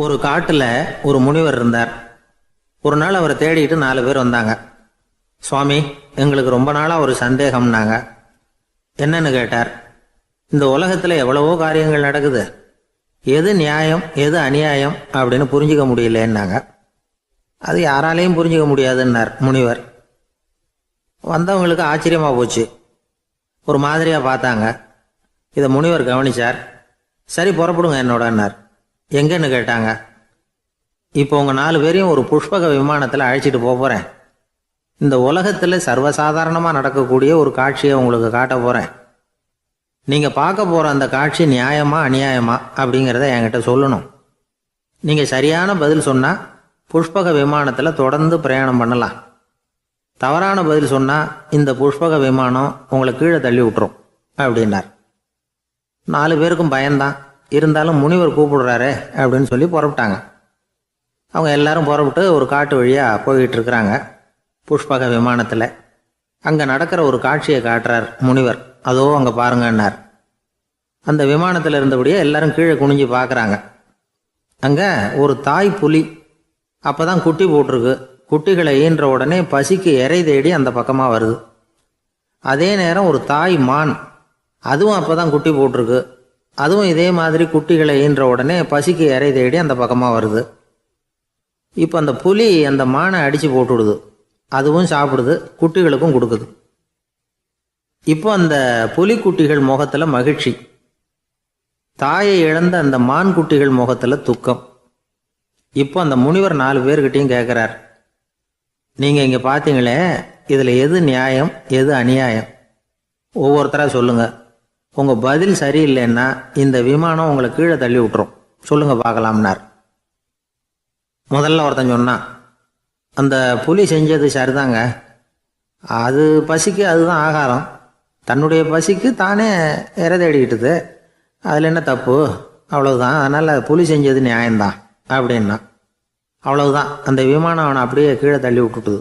ஒரு காட்டுல ஒரு முனிவர் இருந்தார். ஒரு நாள் அவரை தேடிட்டு 4 பேர் வந்தாங்க. சுவாமி, எங்களுக்கு ரொம்ப நாளா ஒரு சந்தேகம்னாங்க. என்னன்னு கேட்டார். இந்த உலகத்துல எவ்வளவோ காரியங்கள் நடக்குது, எது நியாயம் எது அநியாயம் அப்படின்னு புரிஞ்சுக்க முடியலன்னாங்க. அது யாராலையும் புரிஞ்சுக்க முடியாதுன்னார் முனிவர். வந்தவங்களுக்கு ஆச்சரியமா போச்சு, ஒரு மாதிரியா பார்த்தாங்க. இதை முனிவர் கவனிச்சார். சரி, புறப்படுங்க என்னோடன்னார். எங்கன்னு கேட்டாங்க. இப்போ உங்க 4 பேரையும் ஒரு புஷ்பக விமானத்தில் அழைச்சிட்டு போறேன். இந்த உலகத்தில் சர்வசாதாரணமாக நடக்கக்கூடிய ஒரு காட்சியை உங்களுக்கு காட்ட போறேன். நீங்க பார்க்க போற அந்த காட்சி நியாயமா அநியாயமா அப்படிங்கிறத என்கிட்ட சொல்லணும். நீங்க சரியான பதில் சொன்னா புஷ்பக விமானத்தில் தொடர்ந்து பிரயாணம் பண்ணலாம். தவறான பதில் சொன்னா இந்த புஷ்பக விமானம் உங்களை கீழே தள்ளி விட்டுரும் அப்படின்னார். 4 பேருக்கும் பயம்தான். இருந்தாலும் முனிவர் கூப்பிடுறாரு அப்படின்னு சொல்லி புறப்பட்டாங்க. அவங்க எல்லாரும் புறப்பட்டு ஒரு காட்டு வழியாக போய்கிட்டு இருக்கிறாங்க புஷ்பக விமானத்தில். அங்கே நடக்கிற ஒரு காட்சியை காட்டுறார் முனிவர். அதோ அங்கே பாருங்கன்னார். அந்த விமானத்தில் இருந்தபடியே எல்லாரும் கீழே குனிஞ்சு பார்க்குறாங்க. அங்கே ஒரு தாய் புலி அப்போ தான் குட்டி போட்டிருக்கு. குட்டிகளை ஈன்ற உடனே பசிக்கு இறை தேடி அந்த பக்கமாக வருது. அதே நேரம் ஒரு தாய் மான், அதுவும் அப்போ தான் குட்டி போட்டிருக்கு. அதுவும் இதே மாதிரி குட்டிகளை ஈன்ற உடனே பசிக்கு இறை தேடி அந்த பக்கமாக வருது. இப்போ அந்த புலி அந்த மானை அடித்து போட்டுடுது. அதுவும் சாப்பிடுது, குட்டிகளுக்கும் கொடுக்குது. இப்போ அந்த புலிக்குட்டிகள் முகத்தில் மகிழ்ச்சி, தாயை இழந்த அந்த மான் குட்டிகள் முகத்தில் துக்கம். இப்போ அந்த முனிவர் 4 பேர்கிட்டையும் கேட்குறார், நீங்கள் இங்கே பார்த்தீங்களே, இதில் எது நியாயம் எது அநியாயம்? ஒவ்வொருத்தராக சொல்லுங்கள். உங்கள் பதில் சரியில்லைன்னா இந்த விமானம் உங்களை கீழே தள்ளி விட்டுரும். சொல்லுங்கள் பார்க்கலாம்னார். முதல்ல ஒருத்தன் சொன்னான், அந்த புலி செஞ்சது சரிதாங்க. அது பசிக்கு அதுதான் ஆகாரம். தன்னுடைய பசிக்கு தானே இறை தேடிக்கிட்டுது. அதில் என்ன தப்பு? அவ்வளவுதான். அதனால் புலி செஞ்சது நியாயம்தான் அப்படின்னா. அவ்வளவுதான், அந்த விமானம் அவனை அப்படியே கீழே தள்ளி விட்டுட்டுது.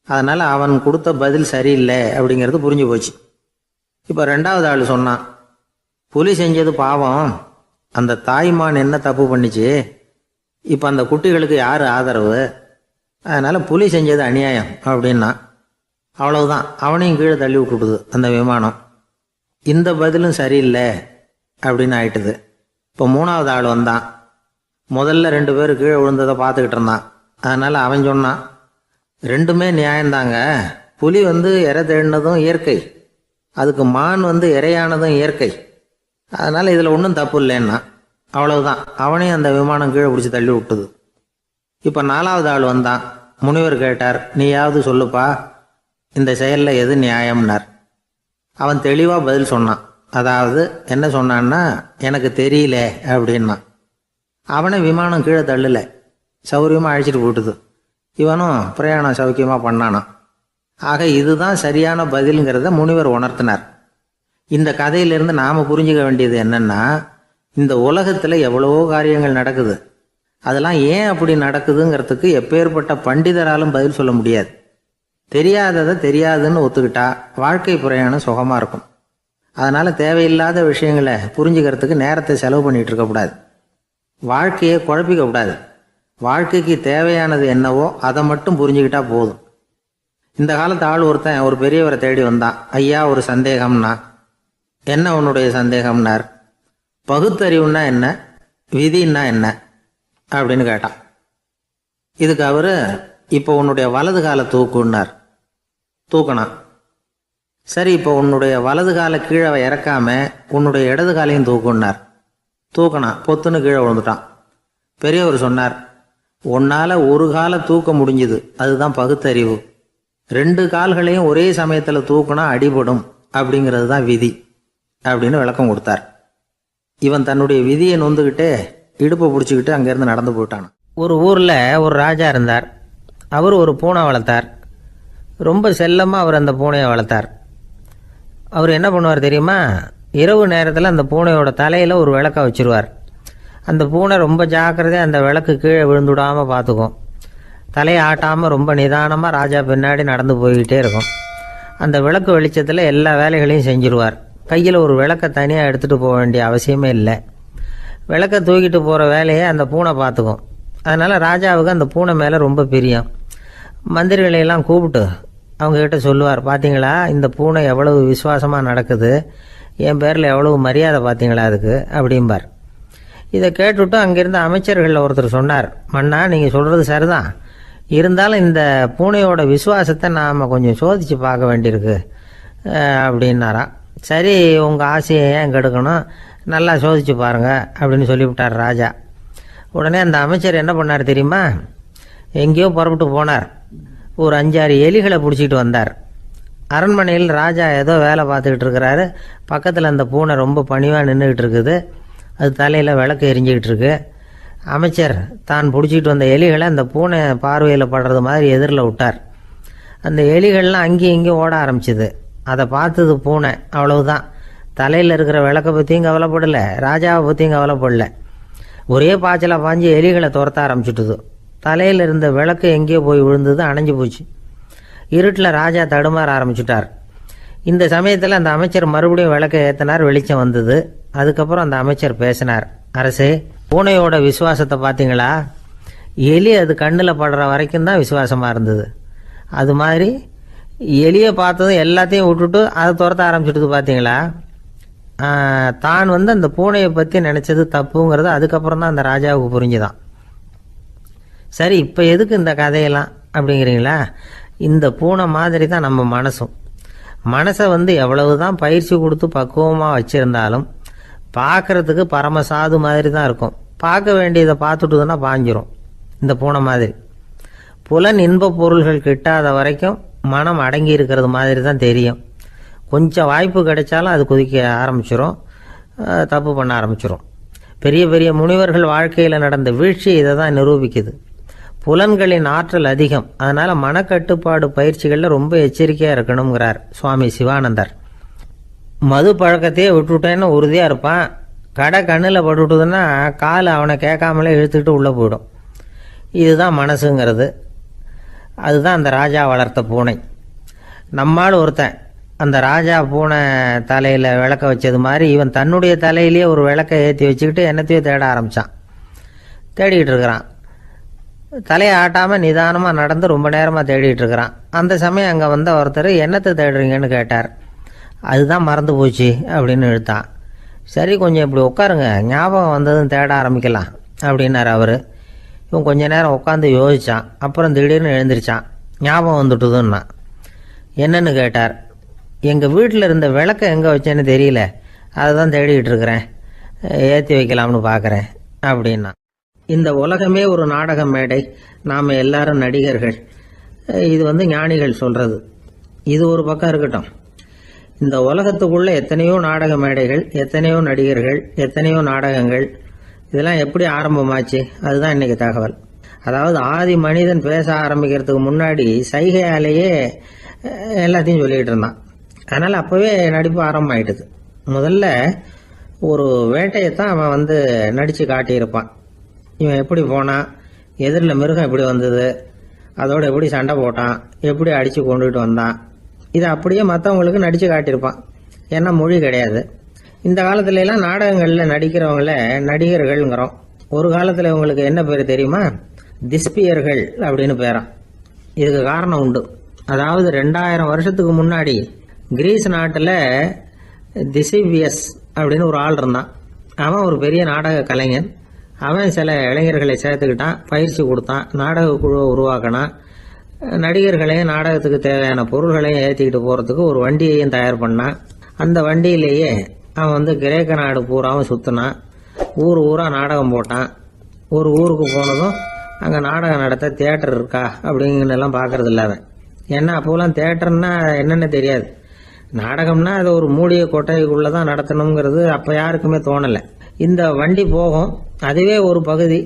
அதனால் அவன் கொடுத்த பதில் சரியில்லை அப்படிங்கிறது புரிஞ்சு போச்சு. இப்போ 2வது ஆள் சொன்னான், புலி செஞ்சது பாவம். அந்த தாய்மான் என்ன தப்பு பண்ணிச்சு? இப்போ அந்த குட்டிகளுக்கு யார் ஆதரவு? அதனால் புலி செஞ்சது அநியாயம் அப்படின்னா. அவ்வளவுதான், அவனையும் கீழே தள்ளி விட்டுடுது அந்த விமானம். இந்த பதிலும் சரியில்லை அப்படின்னு ஆயிட்டுது. இப்போ 3வது ஆள் வந்தான். முதல்ல 2 பேர் கீழே விழுந்ததை பார்த்துக்கிட்டு இருந்தான். அதனால் அவன் சொன்னான், ரெண்டுமே நியாயம்தாங்க. புலி இறை தேடினதும் இயற்கை, அதுக்கு மான் இறையானதும் இயற்கை. அதனால் இதில் ஒன்றும் தப்பு இல்லைன்னா. அவ்வளவுதான், அவனையும் அந்த விமானம் கீழே பிடிச்சி தள்ளி விட்டுது. இப்போ 4வது ஆள் வந்தான். முனிவர் கேட்டார், நீயாவது சொல்லுப்பா, இந்த செயலில் எது நியாயம்னார். அவன் தெளிவாக பதில் சொன்னான். அதாவது என்ன சொன்னான்னா, எனக்கு தெரியல அப்படின்னா. அவனை விமானம் கீழே தள்ளலை, சௌரியமாக அழைச்சிட்டு போட்டுது. இவனும் பிரயாணம் சௌக்கியமாக பண்ணானான். ஆக இதுதான் சரியான பதிலுங்கிறத முனிவர் உணர்த்தினார். இந்த கதையிலிருந்து நாம் புரிஞ்சுக்க வேண்டியது என்னன்னா, இந்த உலகத்தில் எவ்வளவோ காரியங்கள் நடக்குது. அதெல்லாம் ஏன் அப்படி நடக்குதுங்கிறதுக்கு எப்பேற்பட்ட பண்டிதராலும் பதில் சொல்ல முடியாது. தெரியாததை தெரியாதுன்னு ஒத்துக்கிட்டா வாழ்க்கை பிரயாணம் சுகமாக இருக்கும். அதனால் தேவையில்லாத விஷயங்களை புரிஞ்சுக்கிறதுக்கு நேரத்தை செலவு பண்ணிகிட்டு இருக்கக்கூடாது. வாழ்க்கையை குழப்பிக்க கூடாது. வாழ்க்கைக்கு தேவையானது என்னவோ அதை மட்டும் புரிஞ்சுக்கிட்டா போதும். இந்த காலத்து ஆள் ஒருத்தன் ஒரு பெரியவரை தேடி வந்தான். ஐயா, ஒரு சந்தேகம்னா. என்ன உன்னுடைய சந்தேகம்னார். பகுத்தறிவுன்னா என்ன, விதின்னா என்ன அப்படின்னு கேட்டான். இதுக்கு அவரு, இப்போ உன்னுடைய வலது காலை தூக்குன்னார். தூக்கினான். சரி, இப்போ உன்னுடைய வலது காலை கீழே இறக்காம உன்னுடைய இடது காலையும் தூக்குன்னார். தூக்கினான். பொத்துன்னு கீழே விழுந்துட்டான். பெரியவர் சொன்னார், உன்னால் ஒரு காலை தூக்க முடிஞ்சுது, அதுதான் பகுத்தறிவு. 2 கால்களையும் ஒரே சமயத்தில் தூக்குனா அடிபடும், அப்படிங்கிறது தான் விதி அப்படின்னு விளக்கம் கொடுத்தார். இவன் தன்னுடைய விதியை நொந்துக்கிட்டே இடுப்பை பிடிச்சிக்கிட்டு அங்கேருந்து நடந்து போயிட்டான். ஒரு ஊரில் ஒரு ராஜா இருந்தார். அவர் ஒரு பூனை வளர்த்தார். ரொம்ப செல்லமாக அவர் அந்த பூனையை வளர்த்தார். அவர் என்ன பண்ணுவார் தெரியுமா? இரவு நேரத்தில் அந்த பூனையோட தலையில் ஒரு விளக்கை வச்சுருவார். அந்த பூனை ரொம்ப ஜாக்கிரதையாக அந்த விளக்கு கீழே விழுந்துடாமல் பார்த்துக்கும். தலையை ஆட்டாமல் ரொம்ப நிதானமாக ராஜா பின்னாடி நடந்து போய்கிட்டே இருக்கும். அந்த விளக்கு வெளிச்சத்தில் எல்லா வேலைகளையும் செஞ்சுருவார். கையில் ஒரு விளக்கை தனியாக எடுத்துகிட்டு போக வேண்டிய அவசியமே இல்லை. விளக்க தூக்கிட்டு போகிற வேலையை அந்த பூனை பார்த்துக்கும். அதனால் ராஜாவுக்கு அந்த பூனை மேலே ரொம்ப பிரியம். மந்திரிகளையெல்லாம் கூப்பிட்டு அவங்கக்கிட்ட சொல்லுவார், பார்த்தீங்களா இந்த பூனை எவ்வளவு விசுவாசமாக நடக்குது, என் பேரில் எவ்வளவு மரியாதை பார்த்தீங்களா அதுக்கு அப்படிம்பார். இதை கேட்டுவிட்டு அங்கிருந்த அமைச்சர்களில் ஒருத்தர் சொன்னார், மன்னா நீங்கள் சொல்கிறது சரிதான், இருந்தாலும் இந்த பூனையோட விசுவாசத்தை நாம் கொஞ்சம் சோதித்து பார்க்க வேண்டியிருக்கு அப்படின்னாராம். சரி, உங்கள் ஆசையை ஏன் கெடுக்கணும், நல்லா சோதிச்சு பாருங்க அப்படின்னு சொல்லிவிட்டார் ராஜா. உடனே அந்த அமைச்சர் என்ன பண்ணார் தெரியுமா, எங்கேயோ புறப்பட்டு போனார். ஒரு 5-6 எலிகளை பிடிச்சிட்டு வந்தார். அரண்மனையில் ராஜா ஏதோ வேலை பார்த்துக்கிட்டு இருக்கிறாரு. பக்கத்தில் அந்த பூனை ரொம்ப பணிவாக நின்றுக்கிட்டு இருக்குது. அது தலையில் விளக்கு எரிஞ்சிக்கிட்டு இருக்கு. அமைச்சர் தான் பிடிச்சிட்டு வந்த எலிகளை அந்த பூனை பார்வையில் படுறது மாதிரி எதிரில் விட்டார். அந்த எலிகள்லாம் அங்கேயும் இங்கேயும் ஓட ஆரம்பிச்சிது. அதை பார்த்தது பூனை, அவ்வளவுதான். தலையில் இருக்கிற விளக்கை பற்றியும் கவலைப்படலை, ராஜாவை பற்றியும் கவலைப்படலை. ஒரே பாய்ச்சலாக பாஞ்சு எலிகளை துரத்த ஆரம்பிச்சுட்டுது. தலையில் இருந்த விளக்கு எங்கேயோ போய் விழுந்தது, அணைஞ்சு போச்சு. இருட்டில் ராஜா தடுமாற ஆரம்பிச்சுட்டார். இந்த சமயத்தில் அந்த அமைச்சர் மறுபடியும் விளக்கை ஏற்றினார். வெளிச்சம் வந்தது. அதுக்கப்புறம் அந்த அமைச்சர் பேசினார், அரசே, பூனையோட விசுவாசத்தை பார்த்தீங்களா, எலி அது கண்ணில் படுற வரைக்கும் தான் விசுவாசமாக இருந்தது. அது மாதிரி எலியை பார்த்ததும் எல்லாத்தையும் விட்டுட்டு அதை துரத்த ஆரம்பிச்சுட்டு பார்த்தீங்களா. தான் அந்த பூனையை பற்றி நினச்சது தப்புங்கிறது அதுக்கப்புறம் தான் அந்த ராஜாவுக்கு புரிஞ்சுதான். சரி, இப்போ எதுக்கு இந்த கதையெல்லாம் அப்படிங்கிறீங்களா, இந்த பூனை மாதிரி தான் நம்ம மனசும். மனசை எவ்வளவு தான் பயிற்சி கொடுத்து பக்குவமாக வச்சுருந்தாலும் பார்க்குறதுக்கு பரமசாது மாதிரி தான் இருக்கும். பார்க்க வேண்டியதை பார்த்துட்டுதுன்னா பாஞ்சிரும். இந்த பூனை மாதிரி புலன் இன்ப பொருள்கள் கிட்டாத வரைக்கும் மனம் அடங்கி இருக்கிறது மாதிரி தான் தெரியும். கொஞ்சம் வாய்ப்பு கிடைச்சாலும் அது குதிக்க ஆரம்பிச்சிடும், தப்பு பண்ண ஆரம்பிச்சிடும். பெரிய பெரிய முனிவர்கள் வாழ்க்கையில் நடந்த வீழ்ச்சி இதை தான் நிரூபிக்குது. புலன்களின் ஆற்றல் அதிகம், அதனால் மனக்கட்டுப்பாடு பயிற்சிகளில் ரொம்ப எச்சரிக்கையாக இருக்கணுங்கிறார் சுவாமி சிவானந்தர். மது பழக்கத்தையே விட்டுவிட்டேன்னு உறுதியாக இருப்பான். கடை கண்ணில் பட்டுவிட்டதுன்னா கால் அவனை கேட்காமலே இழுத்துக்கிட்டு உள்ளே போயிடும். இதுதான் மனசுங்கிறது. அதுதான் அந்த ராஜா வளர்த்த பூனை. நம்மால் ஒருத்தன் அந்த ராஜா பூனை தலையில் விளக்க வச்சது மாதிரி இவன் தன்னுடைய தலையிலேயே ஒரு விளக்கை ஏற்றி வச்சுக்கிட்டு என்னத்தையோ தேட ஆரம்பித்தான். தேடிக்கிட்டு இருக்கிறான். தலையை ஆட்டாமல் நிதானமாக நடந்து ரொம்ப நேரமாக தேடிட்டு இருக்கிறான். அந்த சமயம் அங்கே வந்த ஒருத்தர், என்னத்தை தேடுறீங்கன்னு கேட்டார். அதுதான் மறந்து போச்சு அப்படின்னு இழுத்தான். சரி, கொஞ்சம் இப்படி உட்காருங்க, ஞாபகம் வந்ததும் தேட ஆரம்பிக்கலாம் அப்படின்னார் அவர். இவன் கொஞ்ச நேரம் உட்காந்து யோசித்தான். அப்புறம் திடீர்னு எழுந்திரிச்சான். ஞாபகம் வந்துட்டுதுன்னா. என்னன்னு கேட்டார். எங்கள் வீட்டில் இருந்த விளக்கை எங்கே வச்சேன்னு தெரியல, அதை தான் தேடிக்கிட்டு இருக்கிறேன், ஏற்றி வைக்கலாம்னு பார்க்குறேன் அப்படின்னா. இந்த உலகமே ஒரு நாடக மேடை, நாம் எல்லாரும் நடிகர்கள். இது ஞானிகள் சொல்கிறது. இது ஒரு பக்கம் இருக்கட்டும். இந்த உலகத்துக்குள்ளே எத்தனையோ நாடக மேடைகள், எத்தனையோ நடிகர்கள், எத்தனையோ நாடகங்கள், இதெல்லாம் எப்படி ஆரம்பமாச்சு, அதுதான் இன்றைக்கி தகவல். அதாவது ஆதி மனிதன் பேச ஆரம்பிக்கிறதுக்கு முன்னாடி சைகையாலேயே எல்லாத்தையும் சொல்லிக்கிட்டு இருந்தான். அதனால் அப்போவே நடிப்பு ஆரம்பமாயிட்டுது. முதல்ல ஒரு வேட்டையைத்தான் அவன் நடித்து காட்டியிருப்பான். இவன் எப்படி போனான், எதிரில் மிருகம் எப்படி வந்தது, அதோட எப்படி சண்டை போட்டான், எப்படி அடித்து கொண்டுகிட்டு வந்தான், இதை அப்படியே மற்றவங்களுக்கு நடித்து காட்டியிருப்பான். ஏன்னா மொழி கிடையாது. இந்த காலத்துலலாம் நாடகங்களில் நடிக்கிறவங்கள நடிகர்கள்ங்கிறோம். ஒரு காலத்தில் இவங்களுக்கு என்ன பேர் தெரியுமா, திஸ்பியர்கள் அப்படின்னு பேரான். இதுக்கு காரணம் உண்டு. அதாவது 2000 வருஷத்துக்கு முன்னாடி கிரீஸ் நாட்டில் திசிபியஸ் அப்படின்னு ஒரு ஆள் இருந்தான். அவன் ஒரு பெரிய நாடக கலைஞன். அவன் சில இளைஞர்களை சேர்த்துக்கிட்டான், பயிற்சி கொடுத்தான், நாடக குழுவை உருவாக்கினான். நடிகர்களையும் நாடகத்துக்கு தேவையான பொருள்களையும் ஏற்றிக்கிட்டு போகிறதுக்கு ஒரு வண்டியையும் தயார் பண்ணான். அந்த வண்டியிலேயே அவன் கிரேக்க நாடு பூராவும் சுற்றினான். ஊர் ஊராக நாடகம் போட்டான். ஒரு ஊருக்கு போனதும் அங்கே நாடகம் நடத்த தியேட்டர் இருக்கா அப்படிங்கலாம் பார்க்கறது இல்லை அவன். ஏன்னா அப்போலாம் தியேட்டர்னா என்னென்னு தெரியாது. நாடகம்னா அது ஒரு மூடிய கொட்டைக்குள்ளே தான் நடத்தணுங்கிறது அப்போ யாருக்குமே தோணலை. இந்த வண்டி போகும், அதுவே ஒரு பகுதி,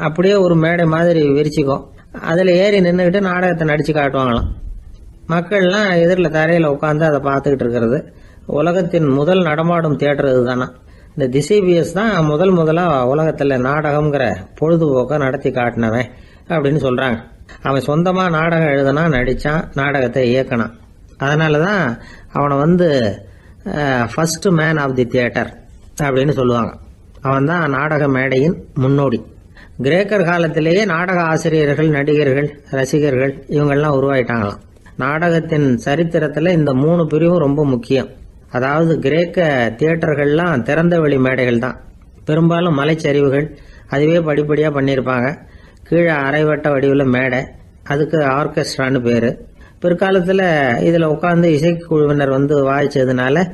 அப்படியே ஒரு மேடை மாதிரி விரிச்சிக்கும். அதில் ஏறி நின்றுக்கிட்டு நாடகத்தை நடித்து காட்டுவாங்களாம். மக்கள்லாம் எதிரில் தரையில் உட்காந்து அதை பார்த்துக்கிட்டு இருக்கிறது. உலகத்தின் முதல் நடமாடும் தியேட்டர் இதுதானா. இந்த திசிபியஸ் தான் முதலாக உலகத்தில் நாடகம்ங்கிற பொழுதுபோக்கை நடத்தி காட்டினவன் அப்படின்னு சொல்கிறாங்க. அவன் சொந்தமாக நாடகம் எழுதுனா, நடித்தான், நாடகத்தை இயக்கினான். அதனால தான் அவனை first man of the theatre அப்படின்னு சொல்லுவாங்க. அவன் தான் நாடக மேடையின் முன்னோடி. கிரேக்கர் காலத்திலேயே நாடக ஆசிரியர்கள், நடிகர்கள், ரசிகர்கள் இவங்கெல்லாம் உருவாயிட்டாங்களாம். நாடகத்தின் சரித்திரத்தில் இந்த 3 பிரிவும் ரொம்ப முக்கியம். அதாவது கிரேக்க தியேட்டர்கள்லாம் திறந்த வெளி மேடைகள் தான். பெரும்பாலும் மலைச்சரிவுகள், அதுவே படிப்படியாக பண்ணியிருப்பாங்க. கீழே அரைவட்ட வடிவில் மேடை, அதுக்கு ஆர்கெஸ்ட்ரான்னு பேர். பிற்காலத்தில் இதில் உட்காந்து இசைக்குழுவினர் வாய்ச்சதுனால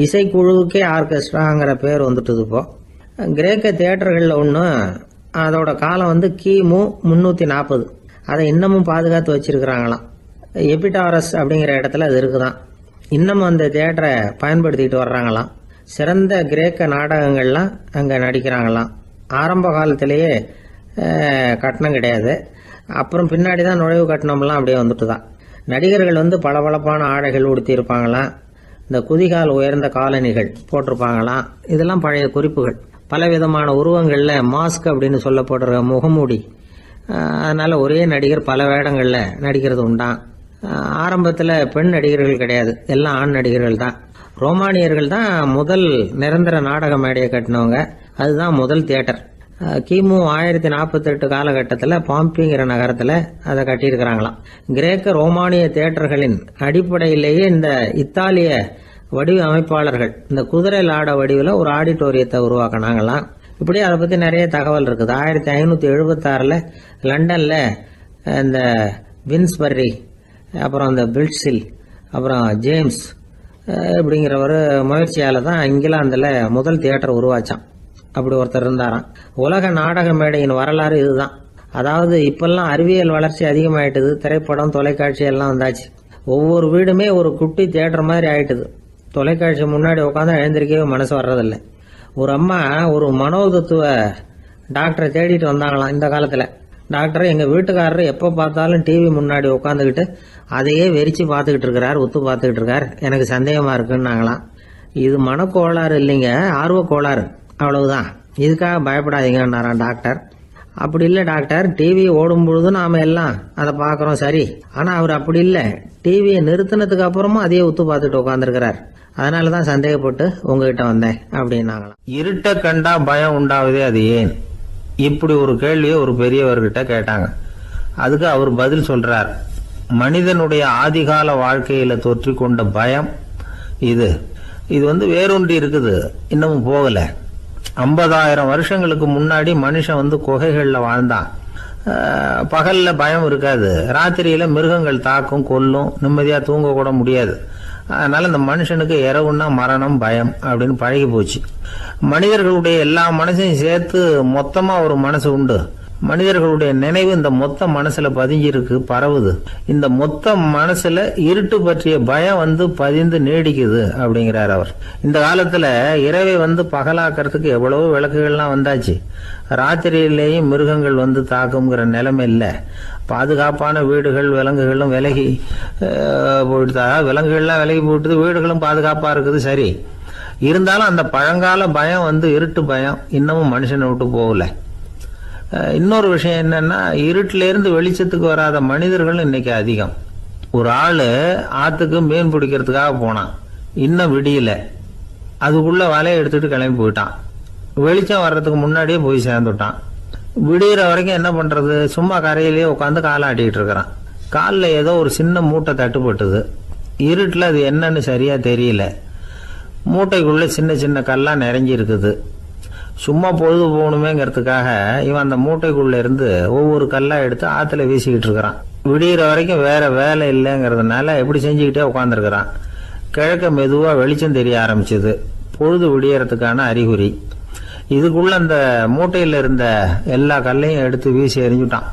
இசைக்குழுவுக்கே ஆர்கெஸ்ட்ராங்கிற பேர் வந்துட்டுது. இப்போ கிரேக்க தியேட்டர்களில் ஒன்று, அதோட காலம் கிமு 340. அதை இன்னமும் பாதுகாத்து வச்சிருக்கிறாங்களாம். எபிடாரஸ் அப்படிங்கிற இடத்துல அது இருக்குதான். இன்னமும் அந்த தியேட்டரை பயன்படுத்திக்கிட்டு வர்றாங்களாம். சிறந்த கிரேக்க நாடகங்கள்லாம் அங்கே நடிக்கிறாங்களாம். ஆரம்ப காலத்திலேயே கட்டணம் கிடையாது. அப்புறம் பின்னாடி தான் நுழைவு கட்டணம்லாம் அப்படியே வந்துட்டு தான். நடிகர்கள் பளபளப்பான ஆடைகள் உடுத்தியிருப்பாங்களாம். இந்த குதிகால் உயர்ந்த காலணிகள் போட்டிருப்பாங்களாம். இதெல்லாம் பழைய குறிப்புகள். பலவிதமான உருவங்களில் மாஸ்க் அப்படின்னு சொல்லப்படுற முகமூடி. அதனால ஒரே நடிகர் பல வேடங்களில் நடிக்கிறது உண்டான். ஆரம்பத்தில் பெண் நடிகர்கள் கிடையாது, எல்லாம் ஆண் நடிகர்கள் தான். ரோமானியர்கள் தான் முதல் நிரந்தர நாடக மேடையை கட்டினவங்க. அதுதான் முதல் தியேட்டர். கிமு 1048 காலகட்டத்தில் பாம்பிங்கிற நகரத்தில் அதை கட்டியிருக்கிறாங்களாம். கிரேக்க ரோமானிய தியேட்டர்களின் அடிப்படையிலேயே இந்த இத்தாலிய வடிவ அமைப்பாளர்கள் இந்த குதிரை லாட வடிவில் ஒரு ஆடிட்டோரியத்தை உருவாக்கினாங்களாம். இப்படி அதை பற்றி நிறைய தகவல் இருக்குது. 1576 லண்டனில் இந்த வின்ஸ்பர்ரி, அப்புறம் இந்த பில்ட்ஸில், அப்புறம் ஜேம்ஸ் இப்படிங்கிற ஒரு முயற்சியால் தான் இங்கிலாந்தில் முதல் தியேட்டர் உருவாச்சான். அப்படி ஒருத்தர் இருந்தாராம். உலக நாடக மேடையின் வரலாறு இதுதான். அதாவது இப்பெல்லாம் அறிவியல் வளர்ச்சி அதிகமாயிட்டுது. திரைப்படம், தொலைக்காட்சி எல்லாம் வந்தாச்சு. ஒவ்வொரு வீடுமே ஒரு குட்டி தியேட்டர் மாதிரி ஆயிட்டுது. தொலைக்காட்சி முன்னாடி உட்காந்து எழுந்திருக்கவே மனசு வர்றதில்லை. ஒரு அம்மா ஒரு மனோதத்துவ டாக்டரை தேடிட்டு வந்தாங்களாம் இந்த காலத்தில். டாக்டர், எங்கள் வீட்டுக்காரர் எப்போ பார்த்தாலும் டிவி முன்னாடி உட்காந்துக்கிட்டு அதையே வெறிச்சு பார்த்துக்கிட்டு இருக்கிறார், உத்து பார்த்துக்கிட்டு இருக்கார், எனக்கு சந்தேகமாக இருக்குன்னாங்களாம். இது மனக்கோளாறு இல்லைங்க, ஆர்வக்கோளாறு, அவ்வளவுதான், இதுக்காக பயப்படாதீங்கன்னாராம் டாக்டர். அப்படி இல்லை டாக்டர், டிவி ஓடும் பொழுது நாம எல்லாம் அதை பார்க்குறோம், சரி, ஆனால் அவர் அப்படி இல்லை, டிவியை நிறுத்தினதுக்கு அப்புறமும் அதையே உத்து பார்த்துட்டு உட்காந்துருக்கிறார், அதனால தான் சந்தேகப்பட்டு உங்ககிட்ட வந்தேன் அப்படின்னாங்களாம். இருட்ட கண்டா பயம் உண்டாவதே அது ஏன்? இப்படி ஒரு கேள்வியை ஒரு பெரியவர்கிட்ட கேட்டாங்க. அதுக்கு அவர் பதில் சொல்றார். மனிதனுடைய ஆதிகால வாழ்க்கையில தொற்றி கொண்ட பயம் இது வேரூன்றி இருக்குது, இன்னமும் போகல. 50,000 வருஷங்களுக்கு முன்னாடி மனுஷன் குகைகள்ல வாழ்ந்தான். பகல்ல பயம் இருக்காது, ராத்திரியில மிருகங்கள் தாக்கும், கொல்லும், நிம்மதியா தூங்க கூட முடியாது. அதனால இந்த மனுஷனுக்கு இரவுன்னா மரணம், பயம் அப்படின்னு பழகி போச்சு. மனிதர்களுடைய எல்லா மனசையும் சேர்த்து மொத்தமா ஒரு மனசு உண்டு. மனிதர்களுடைய நினைவு இந்த மொத்த மனசுல பதிஞ்சிருக்கு, பரவுது. இந்த மொத்த மனசுல இருட்டு பற்றிய பயம் பதிந்து நீடிக்குது அப்படிங்கிறார் அவர். இந்த காலத்துல இரவை பகலாக்கிறதுக்கு எவ்வளவோ விளக்குகள்லாம் வந்தாச்சு. ராத்திரியிலேயும் மிருகங்கள் தாக்குங்கிற நிலைமை இல்லை. பாதுகாப்பான வீடுகள், விலங்குகளும் விலகி போயிட்டு, விலங்குகள்லாம் விலகி போயிட்டு, வீடுகளும் பாதுகாப்பா இருக்குது, சரி. இருந்தாலும் அந்த பழங்கால பயம் இருட்டு பயம் இன்னமும் மனுஷனை விட்டு போகல. இன்னொரு விஷயம் என்னன்னா, இருட்டில இருந்து வெளிச்சத்துக்கு வராத மனிதர்கள் இன்னைக்கு அதிகம். ஒரு ஆளு ஆத்துக்கு மீன் பிடிக்கிறதுக்காக போனான், இன்னும் விடியல, அதுக்குள்ள வலையை எடுத்துட்டு கிளம்பி போயிட்டான். வெளிச்சம் வர்றதுக்கு முன்னாடியே போய் சேர்ந்துட்டான். விடிகிற வரைக்கும் என்ன பண்றது, சும்மா கரையிலேயே உட்காந்து காலாட்டிக்கிட்டு இருக்கிறான். காலில் ஏதோ ஒரு சின்ன மூட்டை தட்டுப்பட்டுது. இருட்டில் அது என்னன்னு சரியா தெரியல. மூட்டைக்குள்ள சின்ன சின்ன கல்லா நிறைஞ்சி இருக்குது. சும்மா பொழுது போகணுமேங்கிறதுக்காக இவன் அந்த மூட்டைக்குள்ள இருந்து ஒவ்வொரு கல்லா எடுத்து ஆத்துல வீசிக்கிட்டு இருக்கிறான். விடிகிற வரைக்கும் வேற வேலை இல்லைங்கிறதுனால எப்படி செஞ்சுக்கிட்டே உட்காந்துருக்கிறான். கிழக்க மெதுவா வெளிச்சம் தெரிய ஆரம்பிச்சது, பொழுது விடியறதுக்கான அறிகுறி. இதுக்குள்ள அந்த மூட்டையில இருந்த எல்லா கல்லையும் எடுத்து வீசி எறிஞ்சுட்டான்.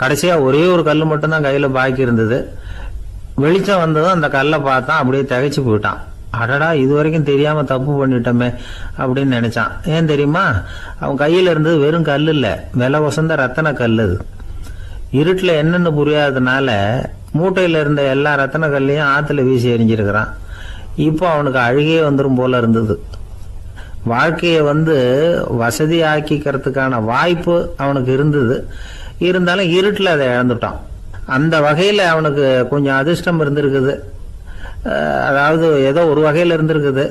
கடைசியா ஒரே ஒரு கல் மட்டும்தான் கையில பாக்கி இருந்தது. வெளிச்சம் வந்ததும் அந்த கல்லை பார்த்தான், அப்படியே திகைச்சு போயிட்டான். அடடா, இது வரைக்கும் தெரியாம தப்பு பண்ணிட்டோமே அப்படின்னு நினைச்சான். ஏன் தெரியுமா, அவன் கையில இருந்தது வெறும் கல் இல்ல, விலை வசந்த ரத்தன கல். அது இருட்டுல என்னன்னு புரியாததுனால மூட்டையில இருந்த எல்லா ரத்தன கல்லையும் ஆத்துல வீசி எறிஞ்சிருக்கிறான். இப்போ அவனுக்கு அழுகையே வந்துடும் போல இருந்தது. வாழ்க்கையை வசதி ஆக்கிக்கிறதுக்கான வாய்ப்பு அவனுக்கு இருந்தது, இருந்தாலும் இருட்டில் அதை இழந்துட்டான். அந்த வகையில் அவனுக்கு கொஞ்சம் அதிர்ஷ்டம் இருந்திருக்குது. அதாவது ஏதோ ஒரு வகையில் இருந்திருக்குது.